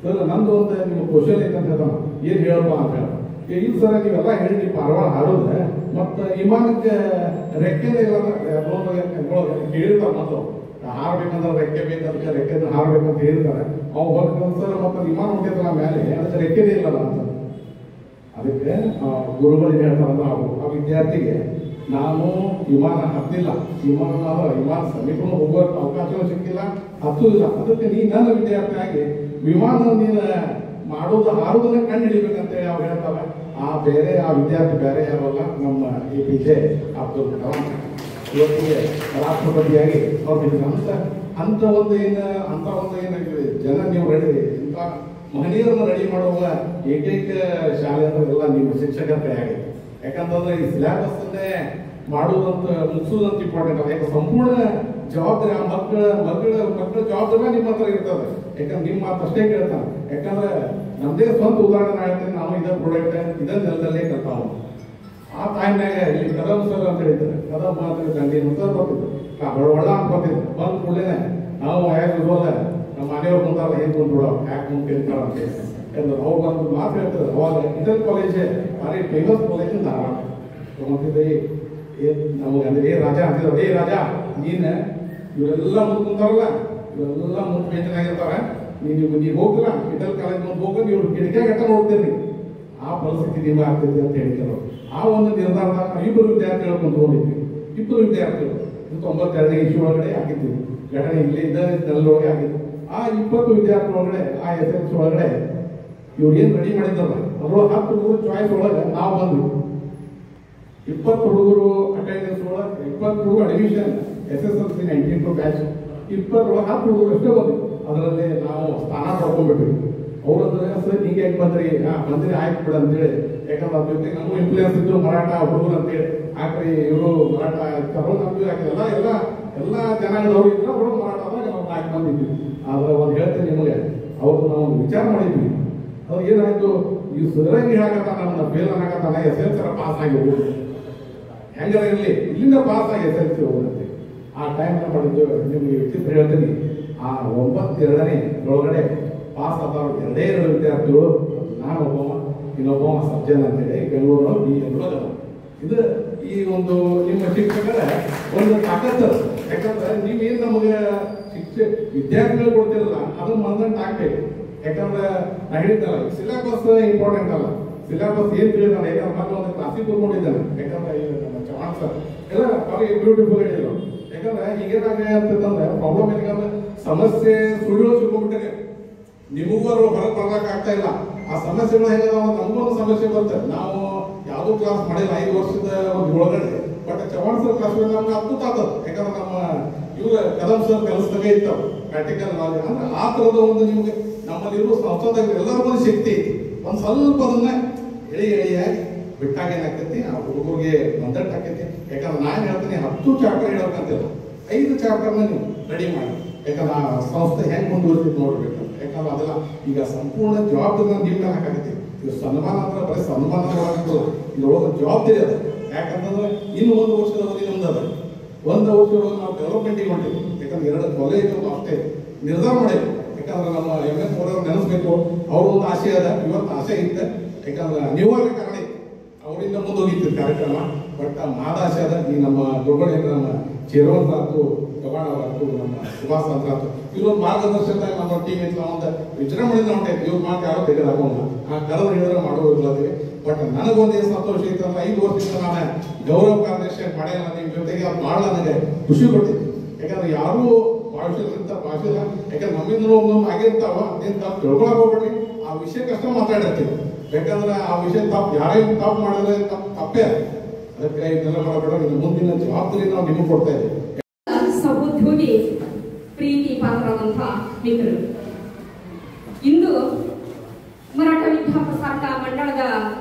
ಸರ್ ನಂದು ಒಂದು ನಿಮ್ಮ ಕ್ವಶನ್ ಐತೆ ಅಂತ ಹೇಳ್ತಾನ. ಏನ್ ಹೇಳಪ್ಪ ಅಂತ ಹೇಳ. ಈ ಸರ ನೀವೆಲ್ಲ ಹೇಳಿ ಪಾರವಾಳ ಹಾಡೋದ್ರೆ ಮತ್ತು ವಿಮಾನಕ್ಕೆ ರೆಕ್ಕೆನೇ ಇಲ್ಲ ಹೇಳಿರ್ತಾರೆ ಮೊದಲು ಹಾರಬೇಕಂದ್ರೆ ರೆಕ್ಕೆ ಬೇಕು, ಅದಕ್ಕೆ ರೆಕ್ಕೆ ಹಾರಬೇಕಂತ ಹೇಳ್ತಾರೆ. ಅವ್ನು ಬರ್ಬೇಕಂತ ಮತ್ತೆ ವಿಮಾನ ಹೊಂಟಿದ್ರಲ್ಲ ಮೇಲೆ, ಅದಕ್ಕೆ ರೆಕ್ಕೆನೇ ಇಲ್ಲಲ್ಲ ಅಂತ. ಅದಕ್ಕೆ ಗುರುಗಳಿಗೆ ಹೇಳ್ತಾರಲ್ಲ ಆ ವಿದ್ಯಾರ್ಥಿಗೆ, ನಾನು ವಿಮಾನ ಹತ್ತಿಲ್ಲ, ವಿಮಾನ ಸಮೀಪ ಹೋಗುವ ಅವಕಾಶವೂ ಸಿಕ್ಕಿಲ್ಲ, ಹತ್ತುದಿಲ್ಲ. ಅದಕ್ಕೆ ನೀ ನನ್ನ ವಿದ್ಯಾರ್ಥಿಯಾಗಿ ವಿಮಾನ ನೀನು ಮಾಡೋದು ಹಾರೋದನ್ನ ಕಂಡು ಹಿಡಿಬೇಕಂತೇಳಿ ಅವ್ರು ಹೇಳ್ತಾರೆ. ಆ ವಿದ್ಯಾರ್ಥಿ ಬೇರೆ ಯಾರಲ್ಲ, ನಮ್ಮ APJ ಅಬ್ದುಲ್ ಕಲಾಂ ಇವತ್ತಿಗೆ ರಾಷ್ಟ್ರಪತಿಯಾಗಿ ಅವ್ರಿಗೆ ಅಂತ ಒಂದು ಏನು ಜನ ನೀವು ರೆಡಿ, ಇಂಥ ಮಹನೀಯರನ್ನು ರೆಡಿ ಮಾಡುವ ಏಕೈಕ ಶಾಲೆ ಅಂದ್ರೆ ನೀವು ಶಿಕ್ಷಕರ ಕೈಯಾಗಿದೆ. ಯಾಕಂತಂದ್ರೆ ಈ ಸಿಲೆಬಸ್ಸನ್ನೇ ಮಾಡುವುದಂತ ಮುಗಿಸೋದಂತ ಇಂಪಾರ್ಟೆಂಟ್ ಅಲ್ಲ. ಯಾಕೆ ಸಂಪೂರ್ಣ ಜವಾಬ್ದಾರಿ ಆ ಮಕ್ಕಳ ಜವಾಬ್ದಾರಿ ನಿಮ್ಮ ಹತ್ರ ಇರ್ತದೆ. ಯಾಕಂದ್ರೆ ನಿಮ್ಮ ಮಾತು ಅಷ್ಟೇ ಕೇಳ್ತಾನೆ. ಯಾಕಂದ್ರೆ ನಮ್ದೇ ಸ್ವಂತ ಉದಾಹರಣೆ ಹೇಳ್ತೀನಿ. ನಾವು ಇದೇ ಪ್ರಾಡಕ್ಟ್ ಇದೇ ನೆಲದಲ್ಲೇ ಕಲ್ತಾವ. ಆ ಟೈಮ್ನಾಗ ಇಲ್ಲಿ ಕದಂ ಸರ್ ಅಂತ ಹೇಳಿದ್ದಾರೆ, ಕದಂ ಮಾತ್ರ ದಂಡಿ ಅಂತ ಬರ್ತಿದ್ರು, ಒಳ್ಳ ಅಂತ ಬರ್ತಿದ್ರು. ಬಂದ ಕೂಡಲೇ ನಾವು ಯಾಕೆ ನಮ್ಮ ಮನೆಯವ್ರು ಮುಂದಾರ ಏನ್ ಬಂದ್ಬಿಡೋ ಯಾಕೆ ಮುಂದೆ ಕೇಳ್ತಾರ ಅಂತ ಹೇಳಿದ್ರು. ಅವ್ರು ಬಂದು ಮಾತು ಹೇಳ್ತಾರೆ. ಅವಾಗ ಇದರ್ ಕಾಲೇಜ್ ಭಾರಿ ಫೇಮಸ್ ಕಾಲೇಜ್ ಧಾರವಾಡ ತಗೊಂತಿದ್ದೆ. ನಮಗೆ ಅಂದ್ರೆ ರಾಜಾ ಅಂತಿದ್ರು, ರಾಜಾ ನೀನ್ ಇವರೆಲ್ಲ ಮುಂದೆ ಕುಂತಾರಲ್ಲ, ಇವರೆಲ್ಲ ಮುಂದೆ ಬೇಜನಾಗಿರ್ತಾರ, ನೀವು ಹೋಗಿಲ್ಲ ಇದರ್ ಕಾಲೇಜ್ ಮುಂದೆ ಹೋಗಿ ನೀವು ಕಿಟಕಿ ಗಟ್ಟ ನೋಡ್ತೀರಿ, ಆ ಪರಿಸ್ಥಿತಿ ನಿಮ್ಗೆ ಆಗ್ತೈತಿ ಅಂತ ಹೇಳಿದ್ರು. ಆ ಒಂದು ನಿರ್ಧಾರದಾಗ ಇಬ್ಬರು ವಿದ್ಯಾರ್ಥಿಗಳು ಕುಂತ್ಕೊಂಡಿದ್ವಿ. ಇಬ್ಬರು ವಿದ್ಯಾರ್ಥಿಗಳು 92ನೇ ಇಶ್ಯೂ ಒಳಗಡೆ ಆಗಿದ್ವಿ ಘಟನೆ. ಇಲ್ಲಿ ನೆಲದೊಳಗೆ ಆಗಿತ್ತು. ಆ 20 ವಿದ್ಯಾರ್ಥಿ ಒಳಗಡೆ ಆ SLC ಒಳಗಡೆ ಇವ್ರು ಏನ್ ರೆಡಿ ಮಾಡಿದ್ರಲ್ಲ ಅದ್ರೊಳಗೆ 10 ಹುಡುಗರು ಚಾಯ್ಸ್ ಒಳಗೆ ನಾವು ಬಂದ್ವಿ. 20 ಹುಡುಗರು ಅಟೆಂಡೆನ್ಸ್ ಒಳಗೆ 20 ಹುಡುಗರು ಅಡ್ಮಿಷನ್ SSLC 92 ಬ್ಯಾಚ್ 20 ಒಳಗೆ 10 ಹುಡುಗರು ಅಷ್ಟೇ ಬಂದ್ವಿ. ಅದರಲ್ಲಿ ನಾವು ಸ್ಥಾನ ಪಡ್ಕೊಂಡ್ಬಿಟ್ವಿ. ಅವ್ರಂದ್ರೆ ಸರ್ ಹಿಂಗೆ ಯಾಕೆ ಬಂದ್ರಿ? ಬಂದ್ರಿ ಆಯ್ತು ಬಿಡ ಅಂತೇಳಿ. ಯಾಕಂದ್ರೆ ಅದ್ರ ಜೊತೆ ನಮಗೂ ಇನ್ಫ್ಲೂಯೆನ್ಸ್ ಇದ್ರು ಮರಾಠ ಹುಡುಗರು ಅಂತೇಳಿ. ಆಕ್ರಿ ಇವರು ಮರಾಠ ಇರ್ತಾರೋ ನಮ್ದು ಎಲ್ಲ ಜನಾಂಗದವ್ರು ಇದ್ರು, ಅವರು ಮರಾಠದಾಗ ನಾವು 4 ಬಂದಿದ್ವಿ. ಆದ್ರೆ ಒಂದು ಹೇಳ್ತೇನೆ ನಿಮಗೆ, ಅವ್ರು ನಾವು ವಿಚಾರ ಮಾಡಿದ್ವಿ. ಅದು ಏನಾಯ್ತು, ಈ ಸುಧರಂಗಿ ಹೇಳಕತ್ತಾನ, ನಮ್ಮನ್ನ ಫೇಲ್ ಅನ್ನಕತ್ತಾನ, SLC ಪಾಸ್ ಆಗಿ ಹೋಗುದು ಹೆಂಗಾರ ಇರಲಿ, ಇಲ್ಲಿಂದ ಪಾಸ್ ಆಗಿ SLC ಹೋಗುತ್ತೆ. ಆ ಟೈಮ್ನ ಮಾಡಿದ್ದು ನಿಮ್ಗೆ ವಿಚಿತ್ರ ಹೇಳ್ತೀನಿ. ಆ 9/2 ಒಳಗಡೆ ಪಾಸ್ ಆದವರು 2 ವಿದ್ಯಾರ್ಥಿಗಳು, ನಾನು ಇನ್ನೊಬ್ಬ ಸಜ್ಜನ್ ಅಂತೇಳಿ ಬೆಂಗಳೂರು BA. ಇದು ಈ ಒಂದು ನಿಮ್ಮ ಶಿಕ್ಷಕರ ಒಂದು ತಾಕತ್ತು. ಯಾಕಂದ್ರೆ ನೀವೇನು ನಮಗೆ ವಿದ್ಯಾರ್ಥಿಗಳು ಕೊಡ್ತಿರಲ್ಲ ಅದನ್ನ ಮಂದಂಟ್ ಆಗ್ಬೇಕು. ಯಾಕಂದ್ರೆ ನಾ ಹೇಳಿದ್ದಲ್ಲ, ಸಿಲೆಬಸ್ ಇಂಪಾರ್ಟೆಂಟ್ ಅಲ್ಲ, ಸಿಲೆಬಸ್ ಏನ್ ತಿಳಿದಾನೆ. ಯಾಕಂದ್ರೆ ಮಗ ಒಂದು ಕ್ಲಾಸಿಗೆ ಕೂತ್ಕೊಂಡಿದ್ದಾನೆ. ಯಾಕಂದ್ರೆ ನಮ್ಮ ಚವಾಣ್ ಸರ್ ಎಲ್ಲ ಅವ್ರಿಗೆ ಬ್ಯೂಟಿಫುಲ್ ಹೇಳಿದ್ರು. ಯಾಕಂದ್ರೆ ಈಗೇನಾಗ ಅಂತಂದ್ರೆ ಪ್ರಾಬ್ಲಮ್ ಏನಂದ್ರೆ ಸಮಸ್ಯೆ ಸುಳ್ಳು ಸಿಕ್ಕೊಂಡ್ಬಿಟ್ಟೆ, ನಿಮಗೂ ಹೊರಗೆ ಬರ್ಲಕ್ ಆಗ್ತಾ ಇಲ್ಲ. ಆ ಸಮಸ್ಯೆಗಳು ಹೇಗದಾವ, ನಮಗೂ ಒಂದು ಸಮಸ್ಯೆ ಬರ್ತದೆ. ನಾವು ಯಾವುದೋ ಕ್ಲಾಸ್ ಮಾಡಿಲ್ಲ 5 ವರ್ಷದ ಒಂದು ಒಳಗಡೆ, ಬಟ್ ಚವಾಣ್ ಸರ್ ಕ್ಲಾಸ್ ನಮ್ಗೆ ಅದ್ಭುತ ಆಗ್ತದೆ. ಯಾಕಂದ್ರೆ ನಮ್ಮ ಇವ್ರ ಕದಂ ಸರ್ ಕೆಲಸದಾಗೆ ಇರ್ತಾವ ಪ್ರಾಕ್ಟಿಕಲ್ ನಾಲೆಜ್. ಅಂದ್ರೆ ಆ ತರದ ಒಂದು ನಿಮ್ಗೆ ನಮ್ಮಲ್ಲಿರುವ ಸಂಸ್ಥಾದಾಗ ಎಲ್ಲರಿಗೂ ಒಂದು ಶಕ್ತಿ ಐತಿ. ಒಂದು ಸ್ವಲ್ಪ ಅದನ್ನ ಎಳೆಯಾಗಿ ಬಿಟ್ಟಾಗ ಏನಾಗ್ತೈತಿ, ಆ ಹುಡುಗರಿಗೆ ಮಂದಟ್ಟು ಆಕೈತಿ. ಯಾಕಂದ್ರೆ ನಾನು ಹೇಳ್ತೀನಿ 10 ಚಾಪ್ಟರ್ ಹೇಳೋಕಂತಿಲ್ಲ, 5 ಚಾಪ್ಟರ್ನ ನೀವು ರೆಡಿ ಮಾಡಿ. ಯಾಕಂದ್ರೆ ಆ ಸಂಸ್ಥೆ ಹೆಂಗೆ ಮುಂದುವರಿತಿದ್ದು ನೋಡ್ಬೇಕು. ಯಾಕಂದ್ರೆ ಅದೆಲ್ಲ ಈಗ ಸಂಪೂರ್ಣ ಜವಾಬ್ದಾರಿ ನಿಮ್ಮ ಮೇಲೆ ಹಾಕೈತಿ. ಇದು ಸನ್ಮಾನ ಅಂದ್ರೆ ಬರೀ ಸನ್ಮಾನ ಮಾಡೋದಿಲ್ಲ, ಇದ್ರೊಳಗೆ ಜವಾಬ್ದಾರಿ ಅದ. ಯಾಕಂತಂದ್ರೆ ಇನ್ನು 1 ವರ್ಷದ ಅವಧಿ ನಮ್ದು ಅದ. 1 ವರ್ಷದೊಳಗೆ ನಾವು ಡೆವಲಪ್ಮೆಂಟಿಗೆ ಹೊಂಟಿವಿ. ಯಾಕಂದ್ರೆ 2 ಕಾಲೇಜು ಅಷ್ಟೇ ನಿರ್ಧಾರ ಮಾಡಿದ್ವಿ. ಯಾಕಂದ್ರೆ ನಮ್ಮ MS ಅವರವ್ರು ನೆನೆಸ್ಬೇಕು, ಅವ್ರೊಂದು ಆಸೆ ಅದ, ಇವತ್ತು ಆಸೆ ಇತ್ತು. ಯಾಕಂದ್ರೆ ಅನಿವಾರ್ಯ ಕಾರಣ ಇತ್ತು, ಅವರಿಂದ ಮುಂದೋಗಿತ್ತು ಕಾರ್ಯಕ್ರಮ. ಬಟ್ ಮಾದಾಸೆ ಅದ. ಈ ನಮ್ಮ ದೊಡ್ಡ ನಮ್ಮ ಚೇರ್ಮನ್ ಆಯ್ತು, ಗವಾಣವರಾಯ್ತು, ನಮ್ಮ ಸುಭಾಷ್ ಅಂತ ಆಯ್ತು, ಇವ್ರೊಂದು ಮಾರ್ಗದರ್ಶನದಾಗ ನಮ್ಮ ಟೀಮ್ ಇತ್ತು. ಒಂದು ವಿಜೃಂಭಣೆಯಿಂದ ಹೊಂಟೈತಿ. ಇವ್ರು ಮಾತು ಯಾರೋ ತೆಗೆದಾಕೋಲ್ಲ, ಆ ಕರೆದು ಹೇಳಿದ್ರೆ ಮಾಡೋದಿಲ್ಲದಿವಿ. ಬಟ್ ನನಗೊಂದು ಸಂತೋಷ ಇತ್ತು ಅಂದ್ರೆ 5 ವರ್ಷದಿಂದ ನಾನು ಗೌರವ ಕಾರ್ಯದರ್ಶಿ ಮಾಡಿಲ್ಲ ನಿಮ್ಮ ಜೊತೆಗೆ. ಅದು ಭಾಳ ನನಗೆ ಖುಷಿ ಕೊಟ್ಟಿತ್ತು. ಯಾಕಂದ್ರೆ ಯಾರೂ ಭಾಷೆಗಳಿಂದ ಭಾಷೆಲ್ಲ, ಯಾಕಂದ್ರೆ ನಮ್ಮಿಂದ ಒಮ್ಮೊಮ್ಮೆ ಆಗಿರ್ತಾವ, ಅದೇನು ತಪ್ಪು ತಿಳ್ಕೊಳಕ್ ಹೋಗ್ಬೇಡ್ರಿ. ಆ ವಿಷಯಕ್ಕಷ್ಟ ಮಾತಾಡಿರ್ತೀವಿ. ಯಾಕಂದ್ರೆ ಆ ವಿಷಯ ತಪ್ಪು ಯಾರೇನು ತಪ್ಪು ಮಾಡಿದ್ರೆ ತಪ್ಪೇ. ಅದಕ್ಕೆ ಇದೆಲ್ಲ ಮಾಡಬೇಡ, ಮುಂದಿನ ಜವಾಬ್ದಾರಿ ನಾವು ನಿಮಗೆ ಕೊಡ್ತಾ ಇದ್ದೀವಿ. ಸಹೋದ್ಯೋಗಿ ಪ್ರೀತಿ ಪಾತ್ರರಾದಂತಹ ಮಿತ್ರರು, ಇಂದು ಮರಾಠ ವಿದ್ಯಾಪ್ರಸಾರಕ ಮಂಡಳದ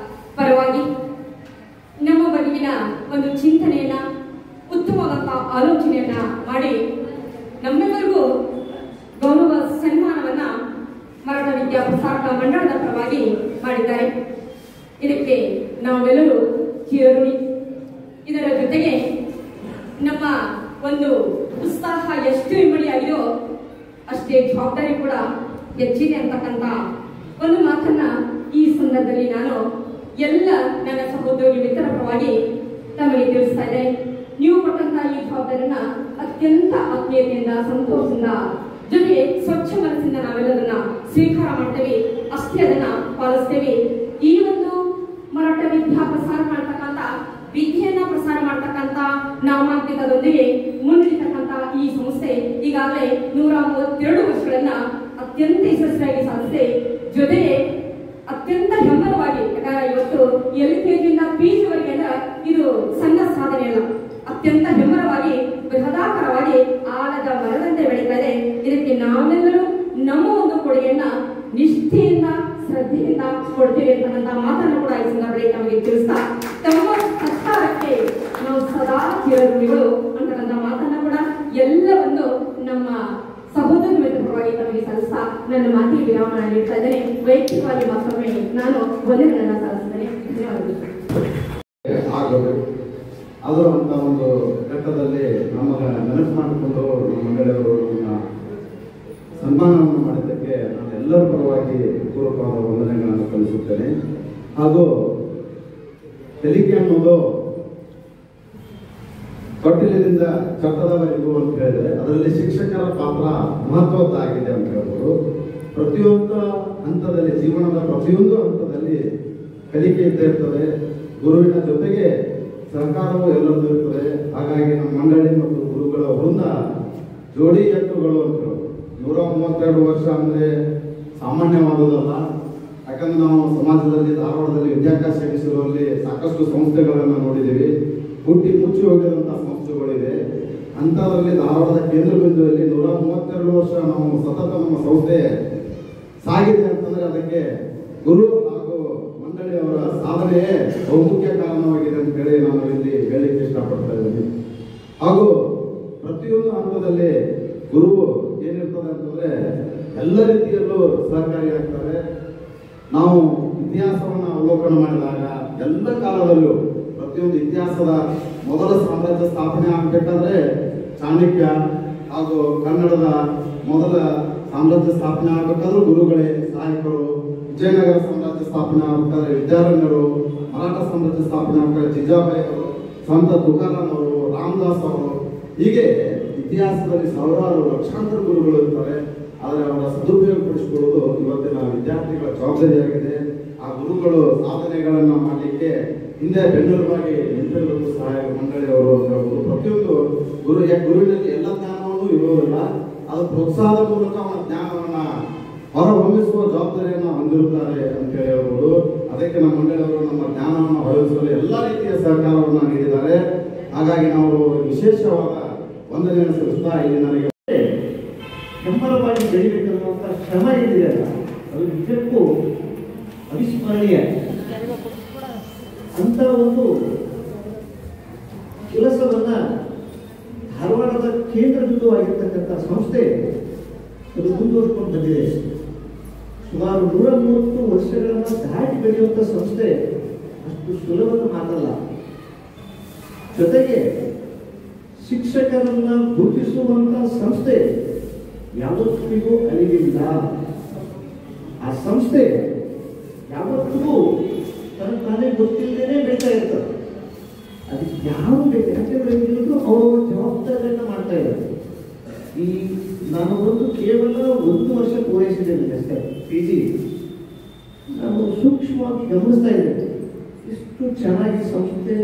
ಪರವಾಗಿ ನಮ್ಮ ಬಗೆಗಿನ ಒಂದು ಚಿಂತನೆಯನ್ನ, ಉತ್ತಮವಾದಂತಹ ಆಲೋಚನೆಯನ್ನ ಮಾಡಿ ನಮ್ಮೆಲ್ಲರಿಗೂ ಗೌರವ ಸನ್ಮಾನವನ್ನ ಮರಾಠ ವಿದ್ಯಾಪ್ರಸಾರಕ ಮಂಡಳದ ಪರವಾಗಿ ಮಾಡಿದ್ದಾರೆ. ಇದಕ್ಕೆ ನಾವೆಲ್ಲರೂ ಚಿರಋಣಿ. ಇದರ ಜೊತೆಗೆ ನಮ್ಮ ಒಂದು ಉತ್ಸಾಹ ಎಷ್ಟು ಇಮ್ಮಡಿಯಾಗಿದೆಯೋ ಅಷ್ಟೇ ಜವಾಬ್ದಾರಿ ಕೂಡ ಹೆಚ್ಚಿದೆ ಅಂತಕ್ಕಂಥ ಒಂದು ಮಾತನ್ನ ಈ ಸಂದರ್ಭದಲ್ಲಿ ನಾನು ಎಲ್ಲ ಪರವಾಗಿ ತಮಗೆ ತಿಳಿಸ್ತಾ ಇದೆ. ನೀವು ಕೊಟ್ಟಂತಹ ಈ ಜವಾಬ್ದಾರಿಯನ್ನ ಅತ್ಯಂತ ಆತ್ಮೀಯತೆಯಿಂದ, ಸಂತೋಷದಿಂದ, ಜೊತೆಗೆ ಸ್ವಚ್ಛ ಮನಸ್ಸಿಂದ ನಾವೆಲ್ಲದನ್ನ ಸ್ವೀಕಾರ ಮಾಡ್ತೇವೆ. ಅಷ್ಟೇ ಅದನ್ನ ಪಾಲಿಸ್ತೇವೆ. ಈ ಒಂದು ಮರಾಠ ವಿದ್ಯಾ ಪ್ರಸಾರ ಮಾಡ್ತಕ್ಕಂಥ, ವಿದ್ಯೆಯನ್ನ ಪ್ರಸಾರ ಮಾಡ್ತಕ್ಕಂಥ ನಾಮಾಂಕಿತದೊಂದಿಗೆ ಮುನ್ನಡೆತಕ್ಕಂಥ ಈ ಸಂಸ್ಥೆ ಈಗಾಗಲೇ 132 ವರ್ಷಗಳನ್ನ ಅತ್ಯಂತ ಯಶಸ್ವಿಯಾಗಿ ಸಾಧಿಸಿದೆ. ಜೊತೆಗೆ ಅತ್ಯಂತ ಹೆಮ್ಮರವಾಗಿ, ಯಾಕಂದ್ರೆ ಇವತ್ತು LKG ಇಂದ PG ವರೆಗೆ ಇದು ಸಣ್ಣ ಸಾಧನೆ ಅಲ್ಲ, ಅತ್ಯಂತ ಹೆಮ್ಮರವಾಗಿ ಬೃಹದಾಕಾರವಾಗಿ ಆಲದ ಮರದಂತೆ ಬೆಳೀತಾ ಇದೆ. ಇದಕ್ಕೆ ನಾವೆಲ್ಲರೂ ನಮ್ಮ ಒಂದು ಕೊಡುಗೆಯನ್ನ ನಿಷ್ಠೆಯಿಂದ, ಶ್ರದ್ಧೆಯಿಂದ ಕೊಡ್ತೇವೆ ಅಂತಕ್ಕಂಥ ಮಾತನ್ನು ಕೂಡ ಈ ಸಂದರ್ಭದಲ್ಲಿ ನಮಗೆ ತಿಳಿಸ್ತಾ, ತಮ್ಮ ಸತ್ಕಾರಕ್ಕೆ ನಾವು ಸದಾ ಚಿರಋಣಿಗಳು ಅಂತಕ್ಕಂಥ ಮಾತನ್ನ ಕೂಡ ಎಲ್ಲವನ್ನು ನಮ್ಮ ಸಹೋದರ ಮಿತ್ರವಾಗಿ ತಮಗೆ ಸಲ್ಲಿಸ್ತಾ ನನ್ನ ಮಾತಿಗೆ ವಿರಾಮ ನೀಡ್ತಾ ಇದ್ದೇನೆ. ವೈಯಕ್ತಿಕವಾಗಿ ಮತ್ತೊಮ್ಮೆ ನಾನು ವಂದನೆಗಳನ್ನ ಸಲ್ಲಿಸ್ತೇನೆ. ಧನ್ಯವಾದಗಳು. ಅದರಂತ ಒಂದು ಘಟ್ಟದಲ್ಲಿ ನಮಗೆ ನೆನಪು ಮಾಡಿಕೊಂಡು ನಮ್ಮ ಮಂಡಳಿಯವರು ನಮ್ಮ ಸನ್ಮಾನವನ್ನು ಮಾಡಿದ್ದಕ್ಕೆ ನಾನು ಎಲ್ಲರ ಪರವಾಗಿ ಪೂರ್ವಕವಾದ ವಂದನೆಗಳನ್ನು ಸಲ್ಲಿಸುತ್ತೇನೆ. ಹಾಗೂ ಕಲಿಕೆ ಅನ್ನೋದು ತೊಟ್ಟಿಲಿನಿಂದ ಚಟ್ಟದವರೆಗೂ ಅಂತ ಹೇಳಿದ್ರೆ ಅದರಲ್ಲಿ ಶಿಕ್ಷಕರ ಪಾತ್ರ ಮಹತ್ವದ್ದಾಗಿದೆ ಅಂತ ಹೇಳ್ಬೋದು. ಪ್ರತಿಯೊಂದು ಹಂತದಲ್ಲಿ, ಜೀವನದ ಪ್ರತಿಯೊಂದು ಹಂತದಲ್ಲಿ ಕಲಿಕೆ ಇದ್ದೇ ಇರ್ತದೆ. ಗುರುವಿನ ಜೊತೆಗೆ ಸಹಕಾರವೂ ಎಲ್ಲರದ್ದು ಇರ್ತದೆ. ಹಾಗಾಗಿ ನಮ್ಮ ಮಂಡಳಿ ಮತ್ತು ಗುರುಗಳ ವೃಂದ ಜೋಡಿ ಎತ್ತುಗಳು ಅಂತ ಹೇಳೋದು. 132 ವರ್ಷ ಅಂದರೆ ಸಾಮಾನ್ಯವಾದುದಲ್ಲ. ಯಾಕಂದ್ರೆ ನಾವು ಸಮಾಜದಲ್ಲಿ, ಧಾರವಾಡದಲ್ಲಿ ವಿದ್ಯಾಭ್ಯಾಸ ನಡೆಸಿರುವಲ್ಲಿ ಸಾಕಷ್ಟು ಸಂಸ್ಥೆಗಳನ್ನು ನೋಡಿದ್ದೀವಿ. ಹುಟ್ಟಿ ಮುಚ್ಚಿ ಹೋಗಿರುವಂತಹ ಸಂಸ್ಥೆಗಳಿವೆ. ಅಂಥದ್ರಲ್ಲಿ ಧಾರವಾಡದ ಕೇಂದ್ರ ಬಿಂದುವಲ್ಲಿ 132 ವರ್ಷ ನಾವು ಸತತ ನಮ್ಮ ಸಂಸ್ಥೆ ಸಾಗಿದೆ ಅಂತಂದ್ರೆ ಅದಕ್ಕೆ ಗುರು ಹಾಗೂ ಮಂಡಳಿಯವರ ಸಾಧನೆಯೇ ಬಹುಮುಖ್ಯ ಕಾರಣವಾಗಿದೆ ಅಂತ ಹೇಳಿ ನಾನು ಇಲ್ಲಿ ಹೇಳಲಿಕ್ಕೆ ಇಷ್ಟಪಡ್ತಾ ಇದ್ದೀನಿ. ಹಾಗೂ ಪ್ರತಿಯೊಂದು ಹಂತದಲ್ಲಿ ಗುರು ಏನಿರ್ತದೆ ಅಂತಂದ್ರೆ ಎಲ್ಲ ರೀತಿಯಲ್ಲೂ ಸಹಕಾರಿಯಾಗ್ತಾರೆ. ನಾವು ಇತಿಹಾಸವನ್ನು ಅವಲೋಕನ ಮಾಡಿದಾಗ ಎಲ್ಲ ಕಾಲದಲ್ಲೂ ಪ್ರತಿಯೊಂದು ಇತಿಹಾಸದ ಮೊದಲ ಸಾಮ್ರಾಜ್ಯ ಸ್ಥಾಪನೆ ಆಗಬೇಕಾದ್ರೆ ಚಾಣಕ್ಯ, ಹಾಗೂ ಕನ್ನಡದ ಮೊದಲ ಸಾಮ್ರಾಜ್ಯ ಸ್ಥಾಪನೆ ಆಗಬೇಕಾದ್ರೂ ಗುರುಗಳೇ ಸಹಾಯಕರು, ವಿಜಯನಗರ ಸಾಮ್ರಾಜ್ಯ ಸ್ಥಾಪನೆ ಆಗಬೇಕಾದ್ರೆ ವಿದ್ಯಾರಣ್ಯರು, ಮರಾಠ ಸಾಮ್ರಾಜ್ಯ ಸ್ಥಾಪನೆ ಆಗಬೇಕಾದ್ರೆ ಜಿಜಾಬಾಯಿ ಅವರು, ಸಂತ ತುಕಾರಾಮ್ ಅವರು, ರಾಮದಾಸ್ ಅವರು, ಹೀಗೆ ಇತಿಹಾಸದಲ್ಲಿ ಸಾವಿರಾರು ಲಕ್ಷಾಂತರ ಗುರುಗಳು ಇರ್ತಾರೆ. ಆದರೆ ಅವರ ಸದುಪಯೋಗಪಡಿಸಿಕೊಳ್ಳುವುದು ಇವತ್ತಿನ ವಿದ್ಯಾರ್ಥಿಗಳ ಜವಾಬ್ದಾರಿಯಾಗಿದೆ. ಆ ಗುರುಗಳು ಸಾಧನೆಗಳನ್ನು ಮಾಡಲಿಕ್ಕೆ ಹಿಂದೆ ಬೆನ್ನೆಲುಬಾಗಿ ನಿಂತಿರುವುದು ಸಹಾಯ ಮಂಡಳಿಯವರು ಅಂತ ಹೇಳ್ಬೋದು. ಪ್ರತಿಯೊಂದು ಗುರುವಿನಲ್ಲಿ ಎಲ್ಲ ಜ್ಞಾನವನ್ನು ಇರುವುದಿಲ್ಲ, ಅದು ಪ್ರೋತ್ಸಾಹದ ಮೂಲಕ ಅವನ ಜ್ಞಾನವನ್ನ ಹೊರಹೊಮ್ಮಿಸುವ ಜವಾಬ್ದಾರಿಯನ್ನು ಹೊಂದಿರುತ್ತಾರೆ ಅಂತ ಹೇಳ್ಬೋದು. ಅದಕ್ಕೆ ನಮ್ಮ ಮಂಡಳಿಯವರು ನಮ್ಮ ಜ್ಞಾನವನ್ನು ಹೊರಡಿಸಲು ಎಲ್ಲ ರೀತಿಯ ಸಹಕಾರವನ್ನು ನೀಡಿದ್ದಾರೆ. ಹಾಗಾಗಿ ನಾವು ವಿಶೇಷವಾದ ವಂದನೆಯನ್ನು ಸಲ್ಲಿಸ್ತಾ ಇಲ್ಲಿ ನನಗೆ ಹೆಮ್ಮರವಾಗಿ ಬೆಳಿಬೇಕನ್ನುವಂಥ ಶ್ರಮ ಇದೆಯಲ್ಲ, ಅದು ನಿಜಕ್ಕೂ ಅವಿಸ್ಮರಣೀಯ. ಅಂತ ಒಂದು ಕೆಲಸವನ್ನ ಧಾರವಾಡದ ಕೇಂದ್ರ ಬಿಂದುವಾಗಿರ್ತಕ್ಕಂಥ ಸಂಸ್ಥೆ ಅದು ಮುಂದುವರ್ಕೊಂಡು ಬಂದಿದೆ. ಸುಮಾರು 130 ವರ್ಷಗಳನ್ನು ದಾಟಿ ಬೆಳೆಯುವಂಥ ಸಂಸ್ಥೆ ಅಷ್ಟು ಸುಲಭದ ಮಾತಲ್ಲ. ಜೊತೆಗೆ ಶಿಕ್ಷಕರನ್ನ ಗುರುತಿಸುವಂತ ಸಂಸ್ಥೆ ಯಾವತ್ತಿಗೂ ಅಳಿವಿಲ್ಲ. ಆ ಸಂಸ್ಥೆ ಯಾವತ್ತಿಗೂ ತಾನೇ ಗೊತ್ತಿಲ್ಲದೇನೆ ಬೆಳೀತಾ ಇರ್ತಾರೆ. ಅದಕ್ಕೆ ಯಾವ ಬೇಕು, ಯಾಕೆಂದ್ರೆ ಅವರು ಜವಾಬ್ದಾರಿಯನ್ನ ಮಾಡ್ತಾ ಇದ್ದಾರೆ. ಈ ನಾನು ಕೇವಲ 1 ವರ್ಷ ಪೂರೈಸಿದ್ದೇನೆ ಅಷ್ಟೇ PG. ನಾನು ಸೂಕ್ಷ್ಮವಾಗಿ ಗಮನಿಸ್ತಾ ಇದ್ದೇನೆ ಇಷ್ಟು ಚೆನ್ನಾಗಿ ಸಂಸ್ಥೆ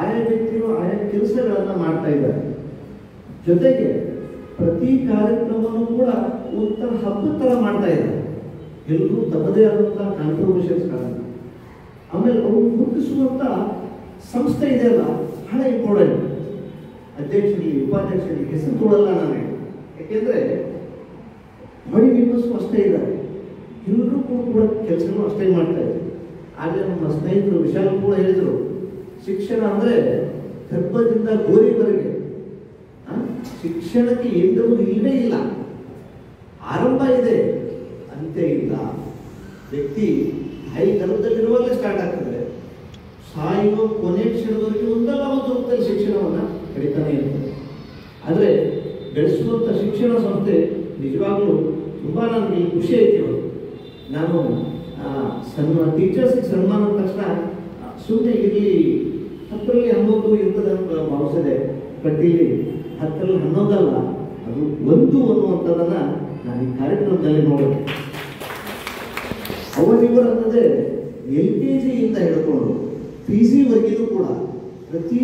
ಆಯಾ ವ್ಯಕ್ತಿಗಳು ಆಯಾ ಕೆಲಸಗಳನ್ನ ಮಾಡ್ತಾ ಇದ್ದಾರೆ. ಜೊತೆಗೆ ಪ್ರತಿ ಕಾರ್ಯಕ್ರಮವನ್ನು ಕೂಡ ಒಂಥರ ಹಬ್ಬದ ತರ ಮಾಡ್ತಾ ಇದ್ದಾರೆ. ಎಲ್ಲರೂ ತಮ್ಮದೇ ಆದಂತಹ ಕಾಂಟ್ರಿಬ್ಯೂಷನ್ಸ್ ಗಳನ್ನ, ಆಮೇಲೆ ಅವರು ಗುರುತಿಸುವಂತ ಸಂಸ್ಥೆ ಇದೆಯಲ್ಲ ಬಹಳ ಇಂಪಾರ್ಟೆಂಟ್. ಅಧ್ಯಕ್ಷರಿಗೆ, ಉಪಾಧ್ಯಕ್ಷರಿಗೆ ಹೆಸರು ಕೊಡಲ್ಲ ನಾನು, ಯಾಕೆಂದ್ರೆ ಬಾಡಿ ಮೆಂಬರ್ಸ್ ಅಷ್ಟೇ ಇದ್ದಾರೆ. ಎಲ್ಲರೂ ಕೂಡ ಕೆಲಸನೂ ಅಷ್ಟೇ ಮಾಡ್ತಾ ಇದ್ದಾರೆ. ಆದರೆ ನಮ್ಮ ಸ್ನೇಹಿತರು ವಿಶಾಲ್ ಕೂಡ ಹೇಳಿದ್ರು, ಶಿಕ್ಷಣ ಅಂದ್ರೆ ಗರ್ಭದಿಂದ ಗೋರಿವರೆಗೆ ಶಿಕ್ಷಣಕ್ಕೆ ಎಂದೂ ಇಲ್ಲವೇ ಇಲ್ಲ. ಆರಂಭ ಇದೆ, ಅಂತ್ಯ ಇಲ್ಲ. ವ್ಯಕ್ತಿ ತಾಯಿ ಗರ್ಭದಲ್ಲಿರುವಾಗಲೇ ಸ್ಟಾರ್ಟ್ ಆಗ್ತದೆ, ಸಾಯುವ ಕೊನೆ ಕ್ಷಣದವರೆಗೆ ಒಂದಲ್ಲ ಒಂದು ರೂಪದಲ್ಲಿ ಶಿಕ್ಷಣವನ್ನ ಪಡಿತಾನೆ ಇರ್ತದೆ. ಆದರೆ ಬೆಳೆಸುವಂತ ಶಿಕ್ಷಣ ಸಂಸ್ಥೆ ನಿಜವಾಗ್ಲೂ ತುಂಬಾ ನನಗೆ ಖುಷಿ ಐತಿ. ನಾನು ಟೀಚರ್ಸ್ಗೆ ಸನ್ಮಾನ ತಕ್ಷಣ ಸುಮ್ಮನೆ ಇಲ್ಲಿ 10ರಲ್ಲಿ 11 ಇರ್ತದೆ ಅಂತ ಭಾವಿಸಿದೆ. ಪಟ್ಟಿಯಲ್ಲಿ 10ರಲ್ಲಿ 11 ಅಲ್ಲ, ಅದು 1 ಅನ್ನುವಂಥದ್ದನ್ನ ನಾನು ಈ ಕಾರ್ಯಕ್ರಮದಲ್ಲಿ ನೋಡಿದೆ. ಅವರಿವರು ಅನ್ನೋದೇ LKG ಇಂದ ಹಿಡ್ಕೊಂಡು PG ವರೆಗಿನೂ ಕೂಡ ಪ್ರತಿ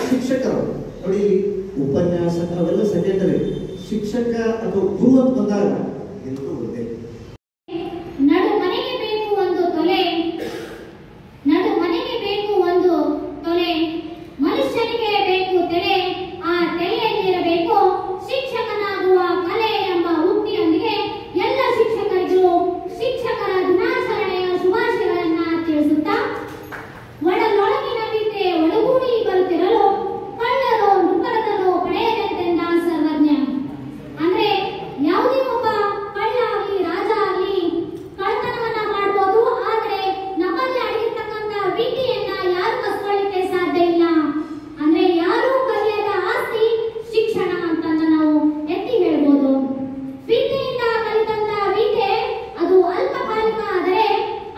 ಶಿಕ್ಷಕರು ನೋಡಿ, ಉಪನ್ಯಾಸಕ ಅವೆಲ್ಲ ಸೆಕೆಂಡರಿ, ಶಿಕ್ಷಕ ಅಥವಾ ಗುರು ಅಂತ ಬಂದಾಗ ಎಲ್ಲರೂ ಒಂದೇ. ನಡು ಮನೆಗೆ ಬೇಕು ಒಂದು ತೊಲೆ, ನಡು ಮನೆಗೆ ಬೇಕು ಒಂದು ತೊಲೆ, ಮನುಷ್ಯನಿಗೆ ಬೇಕು ತೆರೆ, ಆ ತೆರೆಯಲ್ಲಿರಬೇಕು ಶಿಕ್ಷಕನಾಗುವ ಕಲೆ ಎಂಬ ಉಕ್ತಿಯೊಂದಿಗೆ ಎಲ್ಲ ಶಿಕ್ಷಕರಿಗೂ ಶಿಕ್ಷಕರ ದಿನಾಚರಣೆಯ ಶುಭಾಶಯಗಳನ್ನ ತಿಳಿಸುತ್ತಾ, ಒಡಲೊಳಗಿನ ವಿದ್ಯೆ ಒಳಗೂಡಿ ಬರುತ್ತಿರಲು ಕಳ್ಳರು ನೃಪರತನು ಪಡೆಯದಂತೆಂದ ಸರ್ವಜ್ಞ. ಅಂದ್ರೆ ಯಾವುದೇ ಒಬ್ಬ ಕಳ್ಳ ಆಗಲಿ ರಾಜ ಆಗಲಿ ಕಳ್ಳತನವನ್ನ ಮಾಡ್ಬೋದು, ಆದ್ರೆ ನಮ್ಮಲ್ಲಿ ಅಡಗಿರ್ತಕ್ಕಂಥ ವಿದ್ಯೆಯನ್ನ ಯಾರು ಕಸ್ಕೊಳ್ಳಿಕ್ಕೆ ಸಾಧ್ಯ ಇಲ್ಲ. ಅಂದ್ರೆ ಯಾರು ಕಲಿಯದ ಆಸ್ತಿ ಶಿಕ್ಷಣ ಅಂತ ನಾವು ಎತ್ತಿ ಹೇಳ್ಬೋದು. ವಿದ್ಯೆಯಿಂದ ಕಲಿತಂತ ವಿದ್ಯೆ ಅದು ಅಲ್ಪಕಾಲಿಕ, ಆದರೆ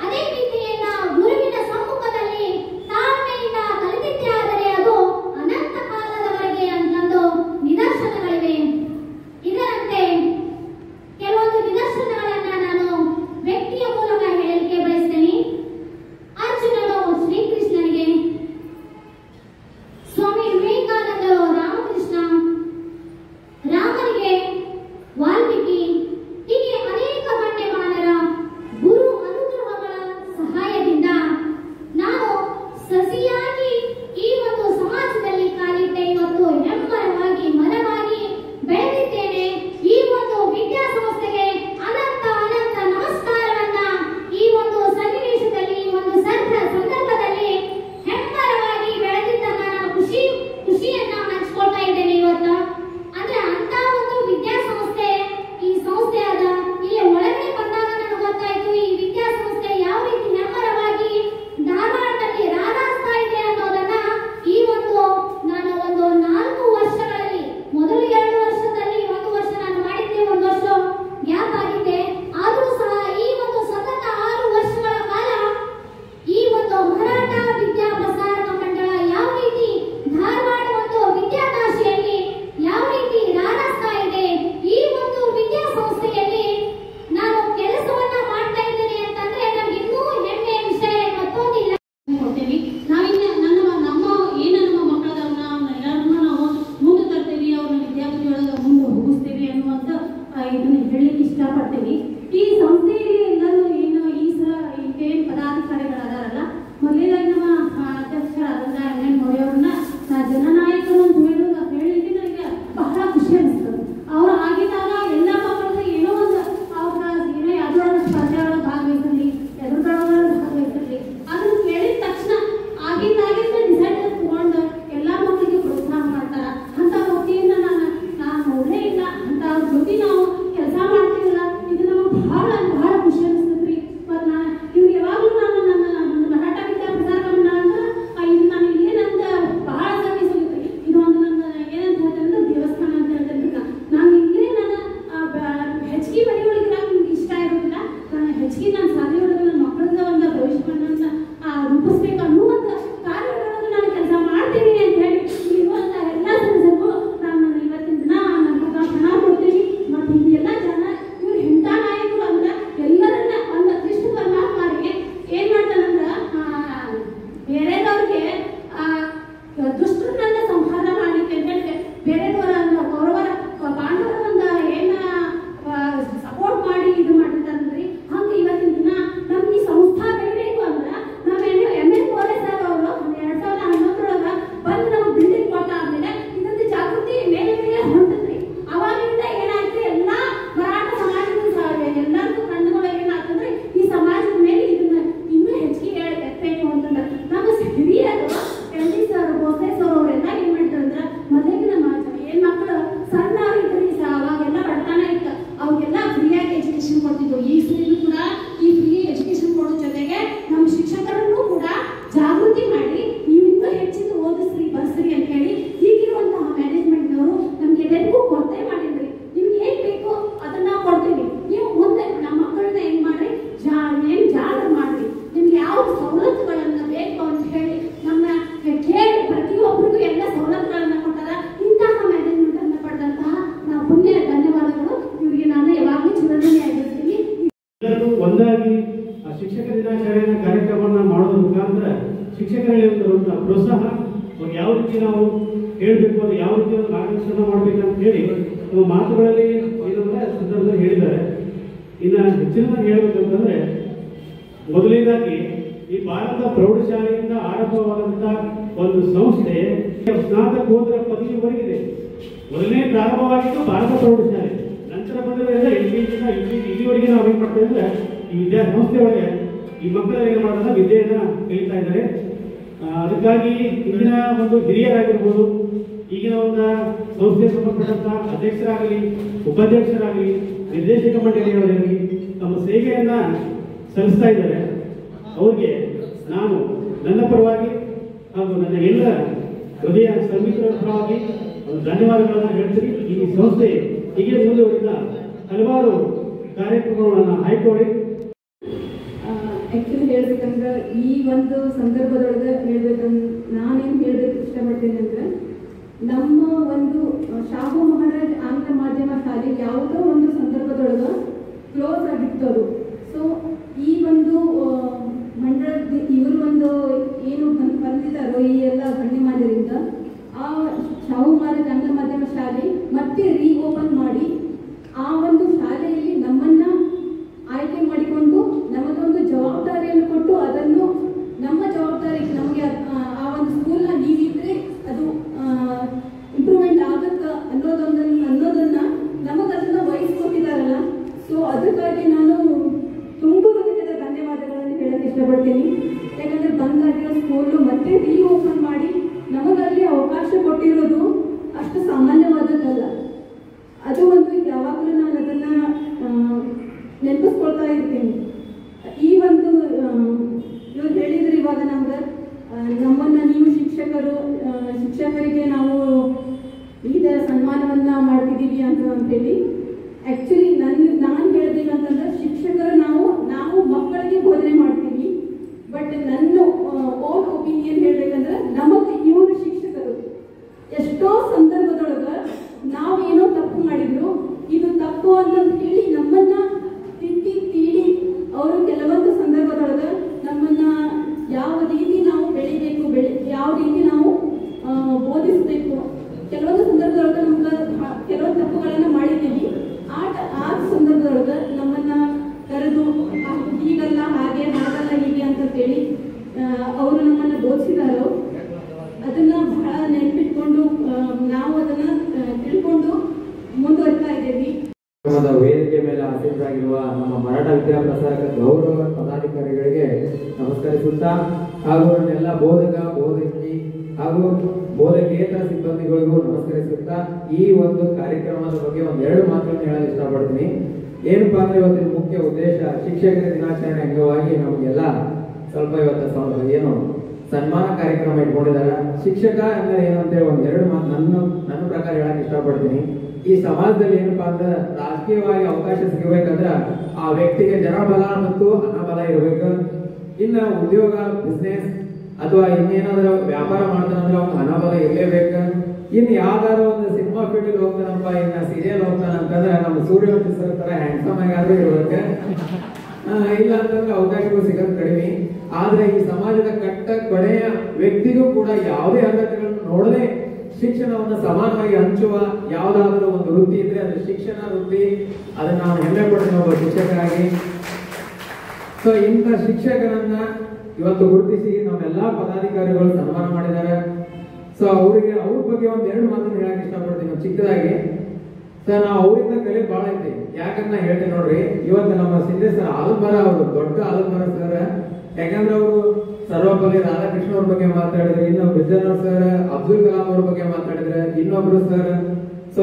ಅದೇ ವಿದ್ಯೆಯನ್ನ ಗುರುವಿನ ಸಮ್ಮುಖದಲ್ಲಿ ತಾಳ್ಮೆಯಿಂದ ಕಲಿತಿದ್ದೆ ಆದರೆ ಅದು ಅನಂತ ಕಾಲದವರೆಗೆ ಅಂತಂದು ನಿದರ್ಶನಗಳಿವೆ. ಇದರಂತೆ ಕೆಲವೊಂದು ನಿದರ್ಶನಗಳನ್ನ ನಾನು ವ್ಯಕ್ತಿಯ ಮೂಲಕ ಹೇಳಲಿಕ್ಕೆ ಬಯಸ್ತೇನೆ. ಅರ್ಜುನನು ಶ್ರೀಕೃಷ್ಣನಿಗೆ, ಸ್ವಾಮಿ ವಿವೇಕಾನಂದರು ರಾಮಕೃಷ್ಣ, ರಾಮನಿಗೆ ವಾಲ್ಮೀಕಿ, ಹೀಗೆ ಅನೇಕ ಗಣ್ಯಮಾನರ ಗುರು ಅನುಗ್ರಹಗಳ ಸಹಾಯದಿಂದ ನಾನು ಸಸಿಯಾಗಿ ಈ ಒಂದು ಸಮಾಜದಲ್ಲಿ ಕಾಲಿಟ್ಟೆ. ಇವತ್ತು ಹೆಮ್ಮರವಾಗಿ ಮರವಾಗಿ ಬೆಳೆದಿದ್ದೇನೆ. ಈ ಒಂದು ವಿದ್ಯಾಸಂಸ್ಥೆಗೆ ಅನಂತ ಅನಂತ ನಮಸ್ಕಾರವನ್ನ ಈ ಒಂದು ಸನ್ನಿವೇಶದಲ್ಲಿ, ಈ ಒಂದು ಸಂದರ್ಭದಲ್ಲಿ ಹೆಮ್ಮರವಾಗಿ ಬೆಳೆದಿದ್ದನ್ನ ನಾನು ಖುಷಿಯನ್ನ ಹಂಚ್ಕೊಳ್ತಾ ಇದ್ದೇನೆ ಇವತ್ತು. ಅಂದ್ರೆ ಅಂತ ಒಂದು ವಿದ್ಯಾಸಂಸ್ಥೆ, ಈ ಸಂಸ್ಥೆ ಅದ ಇಲ್ಲಿ ಒಳಗಡೆ ಬಂದಾಗ ನನಗೆ ಗೊತ್ತಾಯ್ತು ಈ ವಿದ್ಯಾಸಂಸ್ಥೆ ಯಾವ ರೀತಿ ಹೆಮ್ಮರವಾಗಿ ಧಾರವಾಡದಲ್ಲಿ ರಾಧಾಸ್ತಾ ಇದೆ ಶಿಕ್ಷಕರಲ್ಲಿ ಒಂದು ಪ್ರೋತ್ಸಾಹ, ಅವ್ರಿಗೆ ಯಾವ ರೀತಿ ನಾವು ಹೇಳಬೇಕು, ಅದು ಯಾವ ರೀತಿ ಮಾರ್ಗದರ್ಶನ ಮಾಡಬೇಕಂತ ಹೇಳಿ ನಮ್ಮ ಮಾತುಗಳಲ್ಲಿ ಏನಂದ್ರೆ ಸಂದರ್ಭದಲ್ಲಿ ಹೇಳಿದ್ದಾರೆ. ಇನ್ನು ಹೆಚ್ಚಿನದಾಗಿ ಹೇಳ್ಬೇಕಂತಂದ್ರೆ, ಮೊದಲನೇದಾಗಿ ಈ ಭಾರತ ಪ್ರೌಢಶಾಲೆಯಿಂದ ಆರಂಭವಾದಂಥ ಒಂದು ಸಂಸ್ಥೆ ಸ್ನಾತಕೋತ್ತರ ಪದವಿವರೆಗಿದೆ. ಮೊದಲನೇ ಪ್ರಾರಂಭವಾಗಿದ್ದು ಭಾರತ ಪ್ರೌಢಶಾಲೆ, ನಂತರ ಬಂದಿರೋದ್ರಿಂದ ಇಲ್ಲಿವರೆಗೆ ನಾವು ಏನು ಮಾಡ್ತಾ ಇದ್ರೆ ಈ ಸಂಸ್ಥೆ ಒಳಗೆ ಈ ಮಕ್ಕಳು ಏನು ಮಾಡೋದನ್ನ ವಿದ್ಯೆಯನ್ನ ಕಲಿತಾ ಇದ್ದಾರೆ. ಅದಕ್ಕಾಗಿ ಇಂದಿನ ಒಂದು ಹಿರಿಯರಾಗಿರ್ಬೋದು, ಈಗಿನ ಒಂದು ಸಂಸ್ಥೆಗೆ ಸಂಬಂಧಪಟ್ಟಂತ ಅಧ್ಯಕ್ಷರಾಗಲಿ, ಉಪಾಧ್ಯಕ್ಷರಾಗಲಿ, ನಿರ್ದೇಶಕ ಮಂಡಳಿಯವರಾಗಲಿ ತಮ್ಮ ಸೇವೆಯನ್ನ ಸಲ್ಲಿಸ್ತಾ ಇದ್ದಾರೆ. ಅವ್ರಿಗೆ ನಾನು ನನ್ನ ಪರವಾಗಿ ಹಾಗೂ ನನ್ನ ಎಲ್ಲ ಹೃದಯ ಸಂಗೀತರ ಪರವಾಗಿ ಒಂದು ಧನ್ಯವಾದಗಳನ್ನು ಹೇಳ್ತೀನಿ. ಈ ಸಂಸ್ಥೆ ಹೀಗೆ ಮುಂದುವರಿದ ಹಲವಾರು ಕಾರ್ಯಕ್ರಮಗಳನ್ನು ಆಯ್ಕೊಳ್ಳಿ. ಆ್ಯಕ್ಚುಲಿ ಹೇಳ್ಬೇಕಂದ್ರೆ ಈ ಒಂದು ಸಂದರ್ಭದೊಳಗೆ ಹೇಳ್ಬೇಕಂದ್ರೆ ನಾನೇನು ಹೇಳ್ಬೇಕು ಇಷ್ಟಪಡ್ತೀನಿ ಅಂದ್ರೆ, ನಮ್ಮ ಒಂದು ಶಾಹು ಮಹಾರಾಜ್ ಆಂಗ್ಲ ಮಾಧ್ಯಮ ಶಾಲೆ ಯಾವುದೋ ಒಂದು ಸಂದರ್ಭದೊಳಗೆ ಕ್ಲೋಸ್ ಆಗಿತ್ತು ಅದು. ಸೊ ಈ ಒಂದು ಮಂಡಳ ಇವರು ಒಂದು ಏನು ಬಂದಿದ್ದಾರೋ ಈ ಎಲ್ಲ ಗಣ್ಯಮಾನ್ಯರಿಂದ ಆ ಶಾಹು ಮಹಾರಾಜ್ ಆಂಗ್ಲ ಮಾಧ್ಯಮ ಶಾಲೆ ಮತ್ತೆ ರೀಓಪನ್ ಮಾಡಿ ಆ ಒಂದು ಶಾಲೆಯಲ್ಲಿ ನಮ್ಮನ್ನ ಆಯ್ಕೆ ಮಾಡಿಕೊಂಡು ನಮಗೊಂದು ಜವಾಬ್ದಾರಿಯನ್ನು ಕೊಟ್ಟು ಅದನ್ನು ನಮ್ಮ ಜವಾಬ್ದಾರಿ ನಮಗೆ ಆ ಒಂದು ಸ್ಕೂಲ್ನ ನೀವಿದ್ರೆ ಅದು ಇಂಪ್ರೂವ್ಮೆಂಟ್ ಆಗುತ್ತ ಅನ್ನೋದನ್ನ ನಮಗದನ್ನ ವಹಿಸ್ಕೊಟ್ಟಿದ್ದಾರಲ್ಲ. ಸೊ ಅದಕ್ಕಾಗಿ ನಾನು ತುಂಬ ಹೃದಯದ ಧನ್ಯವಾದಗಳನ್ನು ಹೇಳಕ್ಕೆ ಇಷ್ಟಪಡ್ತೀನಿ. ಯಾಕಂದ್ರೆ ಬಂದಾಗಿರೋ ಸ್ಕೂಲು ಮತ್ತೆ ರೀಓಪನ್ ಮಾಡಿ ನಮಗಲ್ಲಿ ಅವಕಾಶ ಕೊಟ್ಟಿರೋದು ಅಷ್ಟು ಸಾಮಾನ್ಯವಾದದ್ದಲ್ಲ. ಅದು ಒಂದು ಯಾವಾಗಲೂ ನಾನು ಅದನ್ನ ನೆನಪಿಸ್ಕೊಳ್ತಾ ಇರ್ತೀನಿ. ಈ ಒಂದು ಇವ್ರು ಹೇಳಿದ್ರು ಇವಾಗ ನಮ್ಗೆ ನಮ್ಮನ್ನ ನೀವು ಶಿಕ್ಷಕರಿಗೆ ನಾವು ಈಗ ಸನ್ಮಾನವನ್ನ ಮಾಡ್ತಿದ್ದೀವಿ ಅಂತೇಳಿ. ಆಕ್ಚುಲಿ ನಾನು ಹೇಳ್ಬೇಕಂತಂದ್ರೆ ಶಿಕ್ಷಕರು ನಾವು ಮಕ್ಕಳಿಗೆ ಬೋಧನೆ ಮಾಡ್ತೀವಿ. ಬಟ್ ನನ್ನ ಓನ್ ಒಪಿನಿಯನ್ ಹೇಳ್ಬೇಕಂದ್ರೆ ನಮಗೆ ಇವರು ಶಿಕ್ಷಕರು ಎಷ್ಟೋ ಸಂದರ್ಭದೊಳಗೆ ನಾವೇನೋ ತಪ್ಪು ಮಾಡಿದ್ರು, ಇದು ತಪ್ಪು ಅಂತ ಹೇಳಿ ನಮ್ಮನ್ನ ತಿದ್ದಿ ತೀಡಿ ಅವರು ಕೆಲವೊಂದು ಸಂದರ್ಭದೊಳಗೆ ನಮ್ಮನ್ನ ಯಾವ ರೀತಿ ನಾವು ಬೆಳಿಬೇಕು, ಯಾವ ರೀತಿ ನಾವು ಬೋಧಿಸಬೇಕು, ಕೆಲವೊಂದು ಸಂದರ್ಭದೊಳಗೆ ನಮ್ಗೆ ಕೆಲವೊಂದು ತಪ್ಪುಗಳನ್ನ ಮಾಡಿದ್ದೀವಿ. ಆ ಸಂದರ್ಭದೊಳಗೆ ನಮ್ಮನ್ನ ಕರೆದು ಹೀಗಲ್ಲ ಹಾಗೆ, ಹಾಗಲ್ಲ ಹೀಗೆ ಅಂತ ಹೇಳಿ ಅವರು ನಮ್ಮನ್ನ ಬೋಧಿಸಿದಾರೋ ಅದನ್ನ ಬಹಳ ನೆನಪಿಟ್ಕೊಂಡು ನಾವು ಅದನ್ನ ತಿಳ್ಕೊಂಡು ಮುಂದುವರಿತಾ ಇದ್ದೇವೆ. ವೇದಿಕೆ ಮೇಲೆ ಆಸೀನರಾಗಿರುವ ನಮ್ಮ ಮರಾಠ ವಿದ್ಯಾಪ್ರಸಾರಕ ಗೌರವ ಪದಾಧಿಕಾರಿಗಳಿಗೆ ನಮಸ್ಕರಿಸುತ್ತಾ, ಹಾಗೂ ನನ್ನೆಲ್ಲ ಬೋಧಕಿ ಹಾಗೂ ಬೋಧಕೇತರ ಸಿಬ್ಬಂದಿಗಳಿಗೂ ನಮಸ್ಕರಿಸುತ್ತಾ, ಈ ಒಂದು ಕಾರ್ಯಕ್ರಮದ ಬಗ್ಗೆ ಒಂದೆರಡು ಮಾತುಗಳನ್ನು ಹೇಳಲು ಇಷ್ಟಪಡ್ತೀನಿ. ಏನಪ್ಪಾ ಅಂದ್ರೆ ಇವತ್ತಿನ ಮುಖ್ಯ ಉದ್ದೇಶ ಶಿಕ್ಷಕರ ದಿನಾಚರಣೆ ಅಂಗವಾಗಿ ನಮಗೆಲ್ಲ ಸ್ವಲ್ಪ ಇವತ್ತು ಏನು ಸನ್ಮಾನ ಕಾರ್ಯಕ್ರಮ ಇಟ್ಕೊಂಡಿದ್ದಾರೆ. ಶಿಕ್ಷಕ ಅಂದ್ರೆ ಏನಂತೇಳಿ ಒಂದೆರಡು ಮಾತು ನನ್ನ ಪ್ರಕಾರ ಹೇಳಕ್ ಇಷ್ಟಪಡ್ತೀನಿ. ಈ ಸಮಾಜದಲ್ಲಿ ಏನಪ್ಪಾ ಅಂದ್ರೆ ರಾಜಕೀಯವಾಗಿ ಅವಕಾಶ ಸಿಗಬೇಕಂದ್ರೆ ಆ ವ್ಯಕ್ತಿಗೆ ಜನಬಲ ಮತ್ತು ಹಣಬಲ ಇರಬೇಕು. ಇನ್ನ ಉದ್ಯೋಗ, ಬಿಸ್ನೆಸ್ ಅಥವಾ ಇನ್ನೇನಾದ್ರೂ ವ್ಯಾಪಾರ ಮಾಡ್ತಾನಂದ್ರೆ ಅವ್ನು ಹಣಬಲ ಇರಲೇಬೇಕು. ಇನ್ನು ಯಾವ್ದಾದ್ರು ಒಂದು ಸಿನಿಮಾ ಫೀಲ್ಡ್ ಹೋಗ್ತಾನಪ್ಪ, ಇನ್ನ ಸೀರಿಯಲ್ ಹೋಗ್ತಾನ ಅಂತಂದ್ರೆ ನಮ್ಮ ಸೂರ್ಯವಂಶಿ ಸರ್ ತರ ಹ್ಯಾಂಡ್ಸಮ್ ಆಗಾದ್ರೂ ಇರ್ಬೇಕು. ಇಲ್ಲ ಅಂತಂದ್ರೆ ಅವಕಾಶಗಳು ಸಿಗೋದು ಕಡಿಮೆ. ಆದ್ರೆ ಈ ಸಮಾಜದ ಕೊನೆಯ ವ್ಯಕ್ತಿಗೂ ಕೂಡ ಯಾವುದೇ ಅರ್ಹತೆಗಳನ್ನು ನೋಡದೆ ಶಿಕ್ಷಣವನ್ನು ಸಮಾನವಾಗಿ ಹಂಚುವ ಯಾವುದಾದ್ರೂ ಒಂದು ವೃತ್ತಿ ಇದ್ರೆ ಅದು ಶಿಕ್ಷಣ ವೃತ್ತಿ. ಅದನ್ನ ನಾವು ಹೆಮ್ಮೆ ಪಡ್ತೀವಿ ಒಬ್ಬ ಶಿಕ್ಷಕರಾಗಿ. ಸೊ ಇಂಥ ಶಿಕ್ಷಕರನ್ನ ಇವತ್ತು ಗುರುತಿಸಿ ನಮ್ಮೆಲ್ಲಾ ಪದಾಧಿಕಾರಿಗಳು ಸನ್ಮಾನ ಮಾಡಿದ್ದಾರೆ. ಸೊ ಅವ್ರ ಬಗ್ಗೆ ಒಂದೆರಡು ಮಾತನ್ನು ಹೇಳಕ್ ಇಷ್ಟಪಡ್ತೀನಿ ಚಿಕ್ಕದಾಗಿ. ಸೊ ನಾವು ಅವರಿಂದ ಕಲಿಯೋದು ಬಹಳ ಐತಿ. ಯಾಕಂದ್ರೆ ಹೇಳ್ತೀನಿ ನೋಡ್ರಿ, ಇವತ್ತು ನಮ್ಮ ಸಿಂಧೆ ಸರ್ ಆಲಂಬರ ಅವರು ದೊಡ್ಡ ಆಲಂಬರ ಸರ್. ಯಾಕಂದ್ರೆ ಅವರು ಸರ್ವಪಲ್ಲಿ ರಾಧಾಕೃಷ್ಣ ಅವ್ರ ಬಗ್ಗೆ ಮಾತಾಡಿದ್ರೆ, ಇನ್ನೊಬ್ಬ ಬಿಜನರ್ ಸರ್ ಅಬ್ದುಲ್ ಕಲಾಂ ಅವ್ರ ಬಗ್ಗೆ ಮಾತಾಡಿದ್ರೆ, ಇನ್ನೊಬ್ರು ಸರ್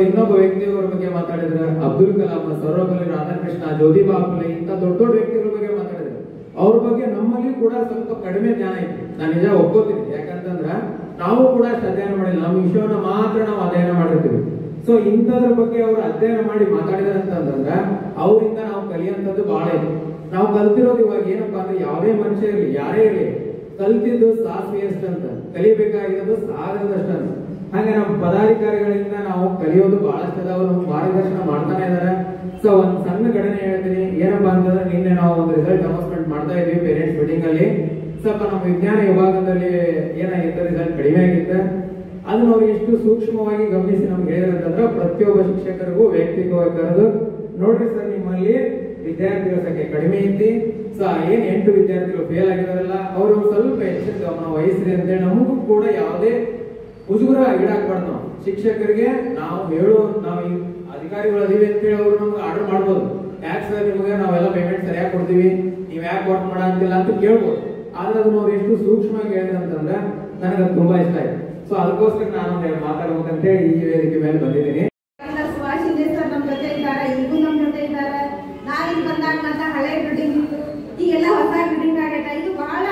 ಇನ್ನೊಬ್ಬ ವ್ಯಕ್ತಿಯವರ ಬಗ್ಗೆ ಮಾತಾಡಿದ್ರೆ ಅಬ್ದುಲ್ ಕಲಾಂ, ಸರ್ವಪಲ್ಲಿ ರಾಧಾಕೃಷ್ಣ, ಜ್ಯೋತಿಬಾ ಫುಲೆ, ಇಂಥ ದೊಡ್ಡ ದೊಡ್ಡ ವ್ಯಕ್ತಿಗಳ ಬಗ್ಗೆ ಮಾತಾಡಿದ್ರೆ ಅವ್ರ ಬಗ್ಗೆ ನಮ್ಮಲ್ಲಿ ಕೂಡ ಸ್ವಲ್ಪ ಕಡಿಮೆ ಜ್ಞಾನ ಐತಿ. ನಾನು ನಿಜ ಒಪ್ಕೋತೀನಿ. ಯಾಕಂತಂದ್ರ ನಾವು ಕೂಡ ಅಷ್ಟು ಅಧ್ಯಯನ ಮಾಡಿಲ್ಲ. ನಮ್ಮ ವಿಷಯವನ್ನ ಮಾತ್ರ ನಾವು ಅಧ್ಯಯನ ಮಾಡಿರ್ತೀವಿ. ಸೊ ಇಂಥದ್ರ ಬಗ್ಗೆ ಅವರು ಅಧ್ಯಯನ ಮಾಡಿ ಮಾತಾಡಿದಾರೆ ಅಂತಂದ್ರೆ ಅವರಿಂದ ನಾವು ಕಲಿಯುವಂಥದ್ದು ಬಹಳ ಇದೆ. ನಾವು ಕಲ್ತಿರೋದು ಇವಾಗ ಏನಪ್ಪಾ ಅಂದ್ರೆ ಯಾವುದೇ ಮನುಷ್ಯ ಇರಲಿ, ಯಾರೇ ಇರಲಿ, ಕಲ್ತಿದ್ದು ಸಾಸಿವೆ ಎಷ್ಟಂತ, ಕಲಿಬೇಕಾಗಿರೋದು ಸಾಗರದಷ್ಟಂತ. ಹಾಗೆ ನಮ್ಮ ಪದಾಧಿಕಾರಿಗಳಿಂದ ನಾವು ಕಲಿಯೋದು ಬಹಳಷ್ಟು ಅದಾವ. ನಮ್ಗೆ ಮಾರ್ಗದರ್ಶನ ಮಾಡ್ತಾನೆ ಇದಾರೆ. ಸೊ ಒಂದ್ ಸಣ್ಣ ಘಟನೆ ಹೇಳ್ತೀನಿ. ಏನಪ್ಪಾ ಅಂತಂದ್ರೆ ನಿನ್ನೆ ನಾವು ಒಂದು ರಿಸಲ್ಟ್ ಅನೌನ್ಸ್ಮೆಂಟ್ ಮಾಡ್ತಾ ಇದ್ವಿ ಪೇರೆಂಟ್ಸ್ ಮೀಟಿಂಗ್ ಅಲ್ಲಿ. ಸ್ವಲ್ಪ ನಮ್ಮ ವಿಜ್ಞಾನ ವಿಭಾಗದಲ್ಲಿ ಏನಾಗಿತ್ತು ರಿಸಲ್ಟ್ ಕಡಿಮೆ ಆಗಿತ್ತು. ಅದನ್ನ ಅವ್ರು ಎಷ್ಟು ಸೂಕ್ಷ್ಮವಾಗಿ ಗಮನಿಸಿ ನಮ್ಗೆ ಹೇಳಿದ್ರಂತಂದ್ರೆ ಪ್ರತಿಯೊಬ್ಬ ಶಿಕ್ಷಕರಿಗೂ ವ್ಯಕ್ತಿಗವಾಗಿ ಕರೆದು ನೋಡ್ರಿ ಸರ್ ನಿಮ್ಮಲ್ಲಿ ವಿದ್ಯಾರ್ಥಿಗಳ ಸಂಖ್ಯೆ ಕಡಿಮೆ ಐತಿ, ಸೊ ಏನ್ 8 ವಿದ್ಯಾರ್ಥಿಗಳು ಫೇಲ್ ಆಗಿದಾರಲ್ಲ ಅವರು ಸ್ವಲ್ಪ ಹೆಚ್ಚಿನ ಗಮನ ವಹಿಸ್ರಿ ಅಂತೇಳಿ ನಮಗೂ ಕೂಡ ಯಾವುದೇ ಮುಜುಗರ ಇಡಾಕ್ಬಾರ್ದು. ನಾವು ಶಿಕ್ಷಕರಿಗೆ ನಾವು ಅಧಿಕಾರಿಗಳು ಅದೀವಿ ಅಂತೇಳಿ ಅವರು ನಮ್ಗೆ ಆರ್ಡರ್ ಮಾಡ್ಬೋದು, ಯಾಕೆ ಸರ್ ನಿಮಗೆ ನಾವೆಲ್ಲ ಪೇಮೆಂಟ್ ಸರಿಯಾಗಿ ಕೊಡ್ತೀವಿ, ನೀವ್ ಯಾಕೆ ವರ್ಕ್ ಮಾಡಂತಿಲ್ಲ ಅಂತ ಕೇಳ್ಬೋದು. ಆದ್ರೆ ಅದನ್ನ ಅವ್ರು ಎಷ್ಟು ಸೂಕ್ಷ್ಮವಾಗಿ ಹೇಳಿದಂತಂದ್ರೆ ನನಗೆ ಅದು ತುಂಬಾ ಇಷ್ಟ ಆಯ್ತು. ಸೊ ಅದಕ್ಕೋಸ್ಕರ ನಾನು ಮಾತಾಡ್ಬೇಕಂತೇಳಿ ಈ ವೇದಿಕೆ ಮೇಲೆ ಬಂದಿದ್ದೀನಿ. ಸುಭಾಷ್ ಶಿಂದೆ ಸರ್ ನಮ್ಮ ಜೊತೆ ಇದ್ದಾರೆ, ಈಗೂ ನಮ್ಮ ಜೊತೆ ಇದ್ದಾರೆ. ನಾವಿಲ್ಲಿ ಬಂದಾಗ ಹಳೆ ಬಿಲ್ಡಿಂಗ್ ಇತ್ತು, ಈಗೆಲ್ಲ ಹೊಸ ಬಿಲ್ಡಿಂಗ್ ಆಗೈತೆ. ಇದು ಬಹಳ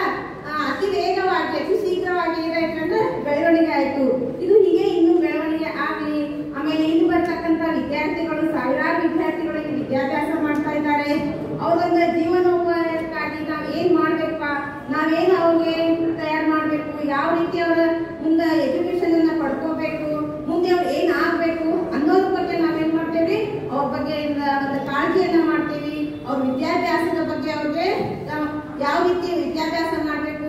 ಅತಿ ವೇಗವಾಗಿ ಅತಿ ಶೀಘ್ರವಾಗಿ ಏನಾಯ್ತಂದ್ರೆ ಬೆಳವಣಿಗೆ ಆಯ್ತು. ಇದು ಹೀಗೆ ಇನ್ನೂ ಬೆಳವಣಿಗೆ ಆಗಲಿ. ಆಮೇಲೆ ಇನ್ನು ಬರ್ತಕ್ಕಂಥ ವಿದ್ಯಾರ್ಥಿಗಳು ಸಾವಿರಾರು ವಿದ್ಯಾರ್ಥಿಗಳು ವಿದ್ಯಾಭ್ಯಾಸ ಮಾಡ್ತಾ ಇದ್ದಾರೆ. ಅವರೊಂದು ಜೀವನೋಪಾಯಕ್ಕಾಗಿ ನಾವ್ ಏನ್ ಮಾಡ್ಬೇಕಪ್ಪ, ನಾವೇನು ಅವ್ರಿಗೆ ತಯಾರು ಮಾಡ್ಬೇಕು, ಯಾವ ರೀತಿ ಅವರ ಮುಂದೆ ಎಜುಕೇಶನ್ ಅನ್ನ ಪಡ್ಕೋಬೇಕು, ಮುಂದೆ ಅವ್ರು ಏನ್ ಆಗ್ಬೇಕು ಅನ್ನೋದ್ರ ಬಗ್ಗೆ ನಾವೇನ್ ಮಾಡ್ತೇವೆ, ಅವ್ರ ಬಗ್ಗೆ ಒಂದು ಕಾಳಜಿಯನ್ನ ಮಾಡ್ತೀವಿ. ಅವ್ರ ವಿದ್ಯಾಭ್ಯಾಸದ ಬಗ್ಗೆ ಅವ್ರಿಗೆ ಯಾವ ರೀತಿ ವಿದ್ಯಾಭ್ಯಾಸ ಮಾಡ್ಬೇಕು,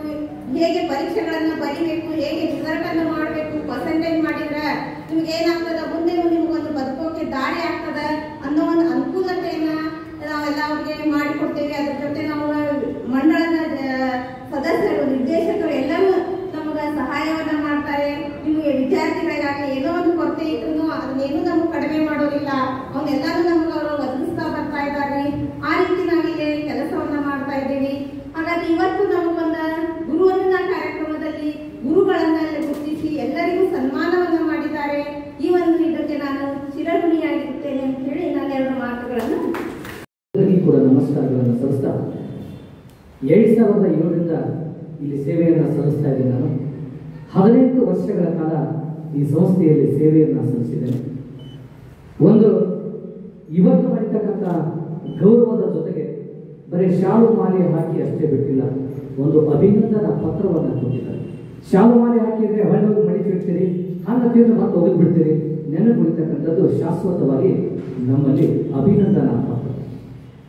ಹೇಗೆ ಪರೀಕ್ಷೆಗಳನ್ನ ಬರಿಬೇಕು, ಹೇಗೆ ರಿಸಲ್ಟ್ ಅನ್ನ ಮಾಡ್ಬೇಕು, ಪರ್ಸೆಂಟೇಜ್ ಮಾಡಿದ್ರೆ ನಿಮ್ಗೆ ಏನಾಗ್ತದ, ಮುಂದೆ ನಿಮ್ಗೊಂದು ಬದುಕೋಕೆ ದಾರಿ ಆಗ್ತದ ಅನ್ನೋ ಒಂದು ಅನುಕೂಲತೆಯನ್ನ ನಾವೆಲ್ಲ ಅವ್ರಿಗೆ ಮಾಡಿಕೊಡ್ತೇವೆ. ಅದ್ರ ಜೊತೆ ನಾವು ಮಂಡಳದ ಸದಸ್ಯರು ನಿರ್ದೇಶಕರು ಎಲ್ಲರೂ ನಮಗೆ ಸಹಾಯವನ್ನ ಮಾಡ್ತಾರೆ. ನಿಮಗೆ ವಿದ್ಯಾರ್ಥಿಗಳಿಗಾಗಲಿ ಏನೋ ಒಂದು ಕೊರತೆ ಇದ್ರು ಅದನ್ನೇನು ನಮ್ಗೆ ಕಡಿಮೆ ಮಾಡೋದಿಲ್ಲ, ಅವನ್ನೆಲ್ಲಾನು ನಮ್ಗೆ ಅವರು ಒದಗಿಸ್ತಾ ಬರ್ತಾ ಇದ್ದಾರೆ. ಆ ರೀತಿ ನಾವಿಲ್ಲಿ ಕೆಲಸವನ್ನ ಮಾಡ್ತಾ ಇದ್ದೀವಿ. ಹಾಗಾಗಿ ಇವತ್ತು ನಮಗೊಂದು ಗುರುವಂದನಾ ಕಾರ್ಯಕ್ರಮದಲ್ಲಿ ಗುರುಗಳನ್ನ ಗುರುತಿಸಿ ಎಲ್ಲರಿಗೂ ಸನ್ಮಾನವನ್ನ ಮಾಡಿದ್ದಾರೆ. ಈ ಒಂದು ಇದಕ್ಕೆ ನಾನು ಚಿರಋಣಿಯಾಗಿರುತ್ತೇನೆ ಅಂತ ಹೇಳಿ ನಾನು 2 ಮಾತುಗಳನ್ನು ಕೂಡ ನಮಸ್ಕಾರಗಳನ್ನು ಸಲ್ಲಿಸ್ತಾ 2007ರಿಂದ ಇಲ್ಲಿ ಸೇವೆಯನ್ನು ಸಲ್ಲಿಸ್ತಾ ಇದ್ದೀನಿ. ನಾನು 18 ವರ್ಷಗಳ ಕಾಲ ಈ ಸಂಸ್ಥೆಯಲ್ಲಿ ಸೇವೆಯನ್ನು ಸಲ್ಲಿಸಿದ್ದೇನೆ. ಒಂದು ಇವತ್ತು ಮಾಡಿರ್ತಕ್ಕಂಥ ಗೌರವದ ಜೊತೆಗೆ ಬರೀ ಶಾಲು ಮಾಲೆ ಹಾಕಿ ಅಷ್ಟೇ ಬಿಟ್ಟಿಲ್ಲ, ಒಂದು ಅಭಿನಂದನಾ ಪತ್ರವನ್ನು ಕೊಟ್ಟಿದ್ದಾರೆ. ಶಾಲು ಮಾಲೆ ಹಾಕಿದ್ರೆ ಹೊರಗೆ ಮಡಿಚಿಡ್ತೀರಿ, ಹಂಗೆ ತಿಂದು ಮತ್ತೆ ಒದಗಿ ಬಿಡ್ತೀರಿ, ನೆನಪು ಉಳಿತಕ್ಕಂಥದ್ದು ಶಾಶ್ವತವಾಗಿ ನಮ್ಮಲ್ಲಿ ಅಭಿನಂದನಾ ಪತ್ರ.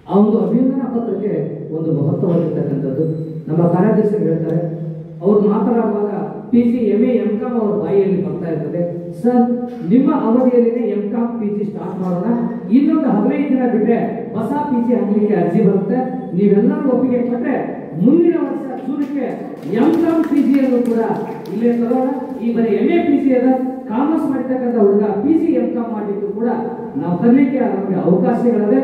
ಆ ಒಂದು ಅಭಿನಂದನಾ ಪತ್ರಕ್ಕೆ ಒಂದು ಮಹತ್ವವಾಗಿರ್ತಕ್ಕಂಥದ್ದು. ನಮ್ಮ ಕಾರ್ಯದರ್ಶಿಗಳು ಹೇಳ್ತಾರೆ, ಅವ್ರು ಮಾತನಾಡುವಾಗ PG MA MCom ಅವ್ರ ಬಾಯಿಯಲ್ಲಿ ಬರ್ತಾ ಇರ್ತದೆ, ಸರ್ ನಿಮ್ಮ ಅವಧಿಯಲ್ಲಿನೇ MCom PG ಸ್ಟಾರ್ಟ್ ಮಾಡೋಣ, ಇನ್ನೊಂದು 15 ದಿನ ಬಿಟ್ಟರೆ ಹೊಸ PG ಹಾಕಲಿಕ್ಕೆ ಅರ್ಜಿ ಬರುತ್ತೆ, ನೀವೆಲ್ಲರೂ ಒಪ್ಪಿಗೆ ಕೊಟ್ಟರೆ ಮುಂದಿನ ವರ್ಷ ಜೂನ್ಗೆ MCom PG ಅನ್ನು ಕೂಡ ಇಲ್ಲೇ ತರೋಣ. ಈ ಬರೀ MA PG ಅದ, ಕಾಮರ್ಸ್ ಮಾಡಿರ್ತಕ್ಕಂಥ ಹುಡುಗ PG MCom ಮಾಡಲಿಕ್ಕೂ ಕೂಡ ನಾವು ತರಲಿಕ್ಕೆ ನಮಗೆ ಅವಕಾಶಗಳಿದೆ.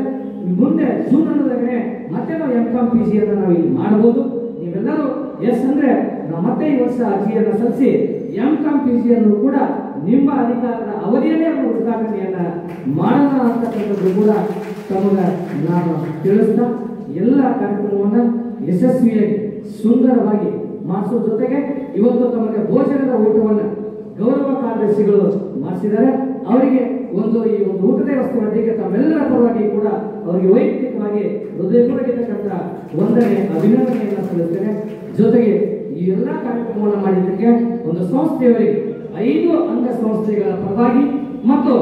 ಮುಂದೆ ಜೂನ್ ಅನ್ನೋದಾಗನೆ ಮತ್ತೆ ನಾವು MCom PG ಅನ್ನು ನಾವು ಇಲ್ಲಿ ಮಾಡಬಹುದು. ನೀವೆಲ್ಲರೂ ಎಸ್ ಅಂದ್ರೆ ನಾವು ಮತ್ತೆ ಈ ವರ್ಷ ಅರ್ಜಿಯನ್ನು ಸಲ್ಲಿಸಿ MCom PG ಅನ್ನು ಕೂಡ ನಿಮ್ಮ ಅಧಿಕಾರದ ಅವಧಿಯಲ್ಲೇ ನಾವು ಉದ್ಘಾಟನೆಯನ್ನ ಮಾಡೋಣ ಅಂತಕ್ಕಂಥದ್ದು ಕೂಡ ತಮಗೆ ನಾನು ತಿಳಿಸ್ತಾ ಎಲ್ಲ ಕಾರ್ಯಕ್ರಮವನ್ನ ಯಶಸ್ವಿಯಾಗಿ ಸುಂದರವಾಗಿ ಮಾಡಿಸೋ ಜೊತೆಗೆ ಇವತ್ತು ತಮಗೆ ಭೋಜನದ ಊಟವನ್ನು ಗೌರವ ಕಾರ್ಯದರ್ಶಿಗಳು ಮಾಡಿಸಿದ್ದಾರೆ. ಅವರಿಗೆ ಈ ಒಂದು ಊಟದ ವ್ಯವಸ್ಥೆ ಮಾಡಲಿಕ್ಕೆ ತಮ್ಮೆಲ್ಲರ ಪರವಾಗಿ ಕೂಡ ಅವರಿಗೆ ವೈಯಕ್ತಿಕವಾಗಿ ಹೃದಯಪೂರ್ವಕವಾದ ವಂದನೆ ಅಭಿನಂದನೆಯನ್ನು ಸಲ್ಲಿಸ್ತೇನೆ. ಜೊತೆಗೆ ಈ ಎಲ್ಲ ಕಾರ್ಯಕ್ರಮವನ್ನು ಮಾಡಿದ್ದಕ್ಕೆ ಒಂದು ಸಂಸ್ಥೆಯವರಿಗೆ 5 ಅಂಗ ಸಂಸ್ಥೆಗಳ ಪರವಾಗಿ ಮತ್ತು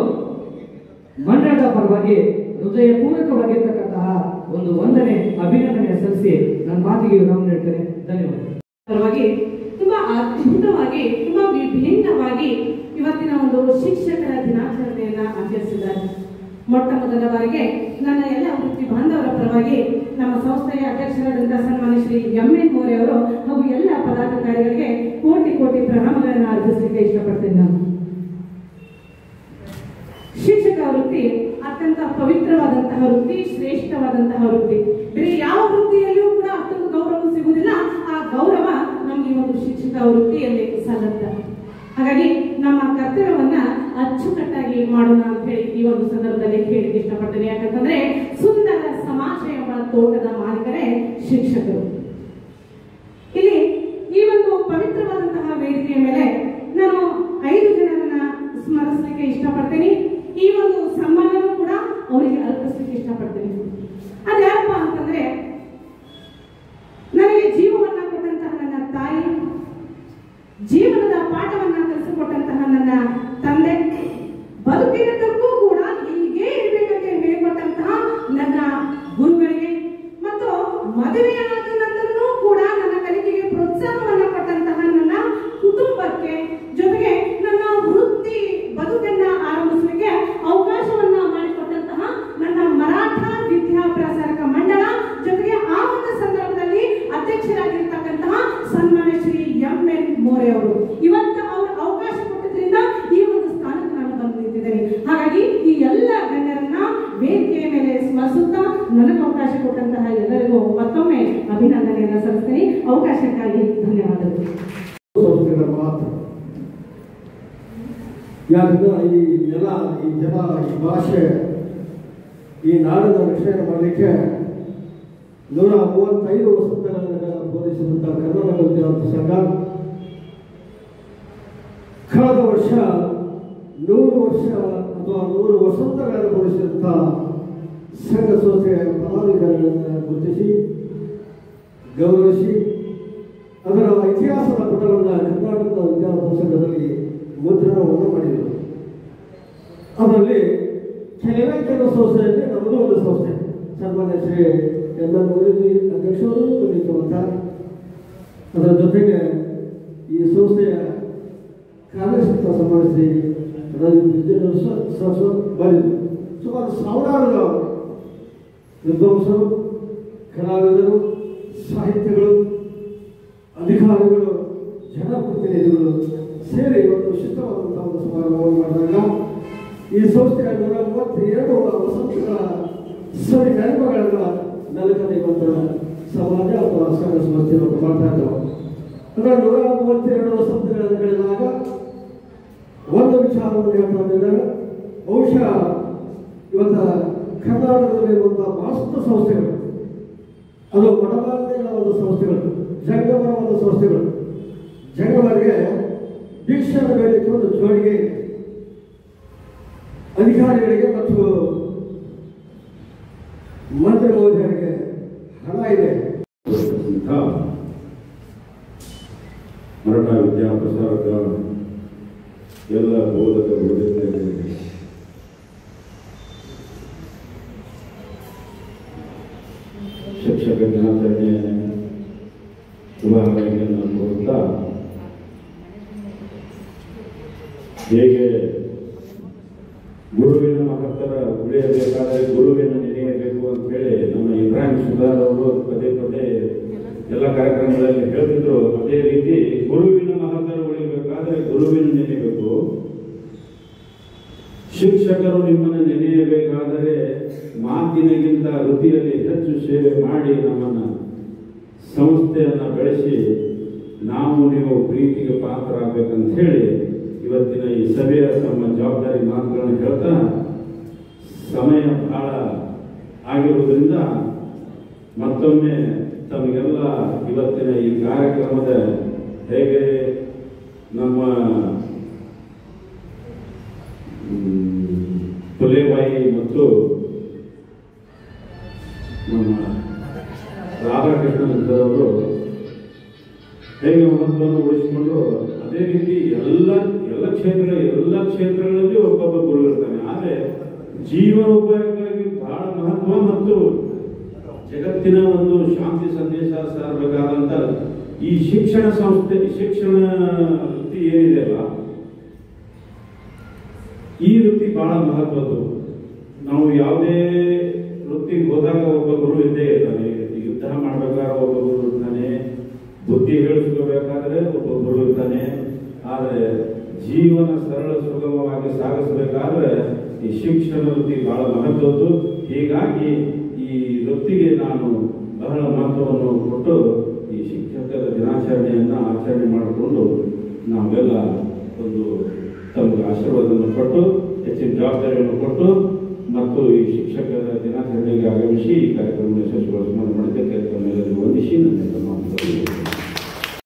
ಮಂಡಳದ ಪರವಾಗಿ ಹೃದಯಪೂರ್ವಕವಾಗಿರ್ತಕ್ಕಂತಹ ಒಂದು ವಂದನೆ ಅಭಿನಂದನೆ ಸಲ್ಲಿಸಿ ನನ್ನ ಮಾತಿಗೆ ವಿರಾಮ ನೀಡ್ತೇನೆ. ಧನ್ಯವಾದ. ತುಂಬಾ ಅದ್ಭುತವಾಗಿ ತುಂಬಾ ವಿಭಿನ್ನವಾಗಿ ಇವತ್ತಿನ ಒಂದು ಶಿಕ್ಷಕರ ದಿನಾಚರಣೆಯನ್ನ ಆಚರಿಸಿದ್ದಾರೆ. ಮೊಟ್ಟ ಮೊದಲ ಬಾರಿಗೆ ನನ್ನ ಎಲ್ಲ ವೃತ್ತಿ ಬಾಂಧವರ ಪರವಾಗಿ ನಮ್ಮ ಸಂಸ್ಥೆಯ ಅಧ್ಯಕ್ಷರಾದಂತಹ ಸನ್ಮಾನ್ಯ ಶ್ರೀ MN ಮೋರೆ ಅವರು ಹಾಗೂ ಎಲ್ಲ ಪದಾಧಿಕಾರಿಗಳಿಗೆ ಕೋಟಿ ಕೋಟಿ ಪ್ರಣಾಮಗಳನ್ನು ಅರ್ಪಿಸಲಿಕ್ಕೆ ಇಷ್ಟಪಡ್ತೇನೆ. ನಾನು ಶಿಕ್ಷಕ ವೃತ್ತಿ ಅತ್ಯಂತ ಪವಿತ್ರವಾದಂತಹ ವೃತ್ತಿ, ಶ್ರೇಷ್ಠವಾದಂತಹ ವೃತ್ತಿ. ಬೇರೆ ಯಾವ ವೃತ್ತಿಯಲ್ಲಿಯೂ ಕೂಡ ಅಷ್ಟೊಂದು ಗೌರವ ಸಿಗುವುದಿಲ್ಲ. ಆ ಗೌರವ ನಮ್ಗೆ ಈ ಒಂದು ಶಿಕ್ಷಕ ವೃತ್ತಿಯಲ್ಲಿ ಸಲ್ಲುತ್ತೆ. ಹಾಗಾಗಿ ನಮ್ಮ ಕರ್ತವ್ಯವನ್ನ ಅಚ್ಚುಕಟ್ಟಾಗಿ ಮಾಡೋಣ ಅಂತ ಹೇಳಿ ಈ ಒಂದು ಸಂದರ್ಭದಲ್ಲಿ ಹೇಳಲಿಕ್ಕೆ ಇಷ್ಟಪಡ್ತೇನೆ. ಯಾಕಂತಂದ್ರೆ ಸುಂದರ ಸಮಾಜ ಎಂಬ ತೋಟದ ಮಾಲೀಕರೇ ಶಿಕ್ಷಕರು. ಇಲ್ಲಿ ಈ ಒಂದು ಪವಿತ್ರವಾದಂತಹ ವೇದಿಕೆಯ ಮೇಲೆ ನಾನು 5 ಜನರನ್ನ ಸ್ಮರಿಸಲಿಕ್ಕೆ ಇಷ್ಟಪಡ್ತೇನೆ. ಈ ಒಂದು ಸನ್ಮಾನನೂ ಕೂಡ ಅವರಿಗೆ ಅರ್ಪಿಸಲಿಕ್ಕೆ ಇಷ್ಟಪಡ್ತೇನೆ. ಅದ್ಯಾರಪ್ಪ ಅಂತಂದ್ರೆ, ನನಗೆ ಜೀವವನ್ನ ಕೊಟ್ಟಂತಹ ನನ್ನ ತಾಯಿ, ಜೀವನದ ಪಾಠವನ್ನ ಕಲಿಸಿಕೊಟ್ಟಂತಹ ನನ್ನ ತಂದೆ, ಬದುಕಿನಕ್ಕೂ ಕೂಡ ಹೀಗೆ ಇರಬೇಕಂತ ಹೇಳಿಕೊಟ್ಟಂತಹ ನನ್ನ ಗುರುಗಳಿಗೆ, ಮತ್ತು ಮದುವೆಯಾದ ನಂತರನೂ ಕೂಡ ನನ್ನ ಕಲಿಕೆಗೆ ಸಂಬಂಧಪಟ್ಟಂತಹ ನನ್ನ ಕುಟುಂಬಕ್ಕೆ ಜೊತೆಗೆ ನನ್ನ ವೃತ್ತಿ ಬದುಕನ್ನ ಆರಂಭಿಸಲಿಕ್ಕೆ ಅವಕಾಶವನ್ನ ಮಾಡಿಕೊಟ್ಟಂತಹ ನನ್ನ ಮರಾಠ ವಿದ್ಯಾಪ್ರಸಾರಕ ಮಂಡಳ ಜೊತೆಗೆ ಆ ಒಂದು ಸಂದರ್ಭದಲ್ಲಿ ಅಧ್ಯಕ್ಷರಾಗಿರ್ತಕ್ಕಂತಹ ಸನ್ಮಾನ್ಯ ಶ್ರೀ ಎಂ.ಎನ್. ಮೋರೆ ಅವರು ಇವತ್ತು ಅವರು ಅವಕಾಶ ಕೊಟ್ಟಿದ್ರಿಂದ ಈ ಒಂದು ಸ್ಥಾನಕ್ಕೆ ನಾನು ಬಂದು ನಿಂತಿದ್ದೇನೆ. ಹಾಗಾಗಿ ಈ ಎಲ್ಲ ಗಣ್ಯರನ್ನ ವೇದಿಕೆಯ ಮೇಲೆ ಸ್ಮರಿಸುತ್ತಾ ನನಗೆ ಅವಕಾಶ ಕೊಟ್ಟಂತಹ ಎಲ್ಲರಿಗೂ ಮತ್ತೊಮ್ಮೆ ಅಭಿನಂದನೆಯನ್ನು ಸಲ್ಲಿಸ್ತೇನೆ. ಅವಕಾಶಕ್ಕಾಗಿ ಧನ್ಯವಾದಗಳು. ಸಂಸ್ಥೆಗಳ ಮಾತ್ರ ಯಾಕಂದ್ರೆ ಈ ನೆಲ, ಈ ಜನ, ಈ ಭಾಷೆ, ಈ ನಾಡನ್ನು ರಕ್ಷಣೆ ಮಾಡಲಿಕ್ಕೆ 135 ವಸಂತಗಳನ್ನು ಬೋಧಿಸಿದಂಥ ಕರ್ನಾಟಕ ವಿದ್ಯಾರ್ಥಿ ಸಂಘ ಕಳೆದ ವರ್ಷ 100 ವರ್ಷ ಅಥವಾ 100 ವಸಂತಗಳನ್ನು ಬೋಧಿಸಿದಂಥ ಸಂಘ ಸಂಸ್ಥೆಯ ಪದಾಧಿಕಾರಿಗಳನ್ನು ಗುರುತಿಸಿ ಗೌರವಿಸಿ ಅದರ ಇತಿಹಾಸದ ಪುಟವನ್ನು ಕರ್ನಾಟಕದ ವಿದ್ಯಾರ್ಥಿ ಸಂಘದಲ್ಲಿ ಮುದ್ರಣವನ್ನು ಮಾಡಿದರು. ಅದರಲ್ಲಿ ಕೆಲವು ಸಂಸ್ಥೆಯಲ್ಲಿ ನಮ್ಮದು ಒಂದು ಸಂಸ್ಥೆ, ಸನ್ಮಾನ್ಯ ಶ್ರೀ ಎಂ.ಎನ್. ಮೋರೆಜಿ ಅಧ್ಯಕ್ಷರು ಬಂದಿರುವಂಥ, ಅದರ ಜೊತೆಗೆ ಈ ಸಂಸ್ಥೆಯ ಕಾರ್ಯಕ್ಷೇತ್ರ ಸನ್ಮಾನ್ಯ ಶ್ರೀ ಸರಸ್ವತ್ ಬಂದಿದ್ದರು. ಸುಮಾರು ಸಾವಿರಾರು ವಿದ್ವಾಂಸರು, ಕಲಾವಿದರು, ಸಾಹಿತ್ಯಗಳು, ಅಧಿಕಾರಿಗಳು, ಜನಪ್ರತಿನಿಧಿಗಳು ಸೇರಿ ಇವತ್ತು ವಿಶಿಷ್ಟವಾದಂತಹ ಒಂದು ಸಮಾರಂಭವನ್ನು ಮಾಡಿದಾಗ ಈ ಸಂಸ್ಥೆಯ 132 ವಸಂತಗಳ ಸರಿ ನೆನಪುಗಳನ್ನು ನೆಲಕಲಿಯುವಂಥ ಸಮಾಜ ಅಥವಾ ಸಂಘ ಸಂಸ್ಥೆಯನ್ನು ಮಾಡ್ತಾ ಇದ್ದಾವೆ. ಅಂದರೆ 132 ವಸಂತಗಳನ್ನು ಕಳೆದಾಗ ಒಂದು ವಿಚಾರವನ್ನು ಹೇಳ್ತಾ ಇದ್ದಾರೆ. ಬಹುಶಃ ಇವತ್ತ ಕರ್ನಾಟಕದಲ್ಲಿರುವಂಥ ಬಹಳಷ್ಟು ಸಂಸ್ಥೆಗಳು, ಅದು ಮಠಮಾನ್ಯಗಳ ಒಂದು ಸಂಸ್ಥೆಗಳು, ಜಂಗಮರ ಒಂದು ಸಂಸ್ಥೆಗಳು, ಜಂಗಮರಿಗೆ ದೀಕ್ಷೆಯ ಬೇಡಿಕೆ ಒಂದು ಜೋಡಿಗೆ ಅಧಿಕಾರಿಗಳಿಗೆ ಮತ್ತು ಮಂತ್ರಿ ಮಹೋದಯರಿಗೆ ಹಣ ಇದೆ. ಮರಾಠ ವಿದ್ಯಾಪ್ರಸಾರಕ ಎಲ್ಲ ಬೋಧಕ ಬೋಧಕರಿಗೆ ಶಿಕ್ಷಕ ದಿನಾಚರಣೆಯ ಶುಭಾಶಯಗಳನ್ನು ಕೋರುತ್ತಾ, ಹೇಗೆ ಗುರುವಿನ ಮಹತ್ತರ ಉಳಿಯಬೇಕಾದರೆ ಗುರುವಿನ ನೆನೆಯಬೇಕು ಅಂತ ಹೇಳಿ ನಮ್ಮ ಇಬ್ರಾಹಿಂ ಸುಧಾರ್ ಅವರು ಪದೇ ಪದೇ ಎಲ್ಲ ಕಾರ್ಯಕ್ರಮಗಳಲ್ಲಿ ಹೇಳ್ತಿದ್ರು, ಅದೇ ರೀತಿ ಗುರುವಿನ ಮಹತ್ತರ ಉಳಿಯಬೇಕಾದರೆ ಗುರುವಿನ ನೆನೆಯಬೇಕು. ಶಿಕ್ಷಕರು ನಿಮ್ಮನ್ನು ನೆನೆಯಬೇಕಾದರೆ ಮಾತಿನಗಿಂತ ವೃತ್ತಿಯಲ್ಲಿ ಹೆಚ್ಚು ಸೇವೆ ಮಾಡಿ ನಮ್ಮನ್ನು ಸಂಸ್ಥೆಯನ್ನು ಬೆಳೆಸಿ ನಾವು ನೀವು ಪ್ರೀತಿಗೆ ಪಾತ್ರರಾಗಬೇಕಂತ ಹೇಳಿ ಇವತ್ತಿನ ಈ ಸಭೆಯ ತಮ್ಮ ಜವಾಬ್ದಾರಿ ಮಾತುಗಳನ್ನು ಹೇಳ್ತಾ, ಸಮಯ ಬಹಳ ಆಗಿರುವುದರಿಂದ ಮತ್ತೊಮ್ಮೆ ತಮಗೆಲ್ಲ ಇವತ್ತಿನ ಈ ಕಾರ್ಯಕ್ರಮದ ಹೇಗೆ ನಮ್ಮ ಪುಲೇಬಾಯಿ ಮತ್ತು ನಮ್ಮ ರಾಧಾಕೃಷ್ಣನ್ ಅವರು ಹೇಗೆ ಮಹತ್ವವನ್ನು ಉಳಿಸಿಕೊಂಡು, ಅದೇ ರೀತಿ ಎಲ್ಲ ಕ್ಷೇತ್ರಗಳಲ್ಲಿ ಒಬ್ಬೊಬ್ಬ ಗುರು ಇರ್ತಾನೆ. ಆದರೆ ಜೀವನೋಪಾಯಕ್ಕಾಗಿ ಬಹಳ ಮಹತ್ವ ಮತ್ತು ಜಗತ್ತಿನ ಒಂದು ಶಾಂತಿ ಸಂದೇಶ ಸಾರಬೇಕಾದಂತ ಈ ಶಿಕ್ಷಣ ಸಂಸ್ಥೆ, ಶಿಕ್ಷಣ ವೃತ್ತಿ ಏನಿದೆಯಲ್ಲ, ಈ ವೃತ್ತಿ ಬಹಳ ಮಹತ್ವದ್ದು. ನಾವು ಯಾವುದೇ ವೃತ್ತಿಗೆ ಹೋದಾಗ ಒಬ್ಬ ಗುರು ಇದ್ದೇ ಇರ್ತಾನೆ. ಯುದ್ಧ ಮಾಡಬೇಕಾದ್ರೆ ಒಬ್ಬ ಗುರು ಇರ್ತಾನೆ, ಬುದ್ಧಿ ಹೇಳಿಸ್ಕೋಬೇಕಾದ್ರೆ ಒಬ್ಬ ಗುರು ಇರ್ತಾನೆ. ಆದರೆ ಜೀವನ ಸರಳ ಸುಗಮವಾಗಿ ಸಾಗಿಸಬೇಕಾದ್ರೆ ಈ ಶಿಕ್ಷಣ ವೃತ್ತಿ ಬಹಳ ಮಹತ್ವದ್ದು. ಹೀಗಾಗಿ ಈ ವೃತ್ತಿಗೆ ನಾನು ಬಹಳ ಮಹತ್ವವನ್ನು ಕೊಟ್ಟು ಈ ಶಿಕ್ಷಕರ ದಿನಾಚರಣೆಯನ್ನು ಆಚರಣೆ ಮಾಡಿಕೊಂಡು ನಾವೆಲ್ಲ ಒಂದು ತಮಗೆ ಆಶೀರ್ವಾದವನ್ನು ಕೊಟ್ಟು ಹೆಚ್ಚಿನ ಜವಾಬ್ದಾರಿಯನ್ನು ಕೊಟ್ಟು ಮತ್ತು ಈ ಶಿಕ್ಷಕರ ದಿನಾಚರಣೆಗೆ ಆಗಮಿಸಿ ಈ ಕಾರ್ಯಕ್ರಮ ಯಶಸ್ವಿಗೊಳಿಸುವ ಮಾಡಿದ್ದಕ್ಕೆ ತಮ್ಮೆಲ್ಲರಿಗೂ ವಂದಿಸಿ ನನ್ನ ಮಾತುಗಳನ್ನು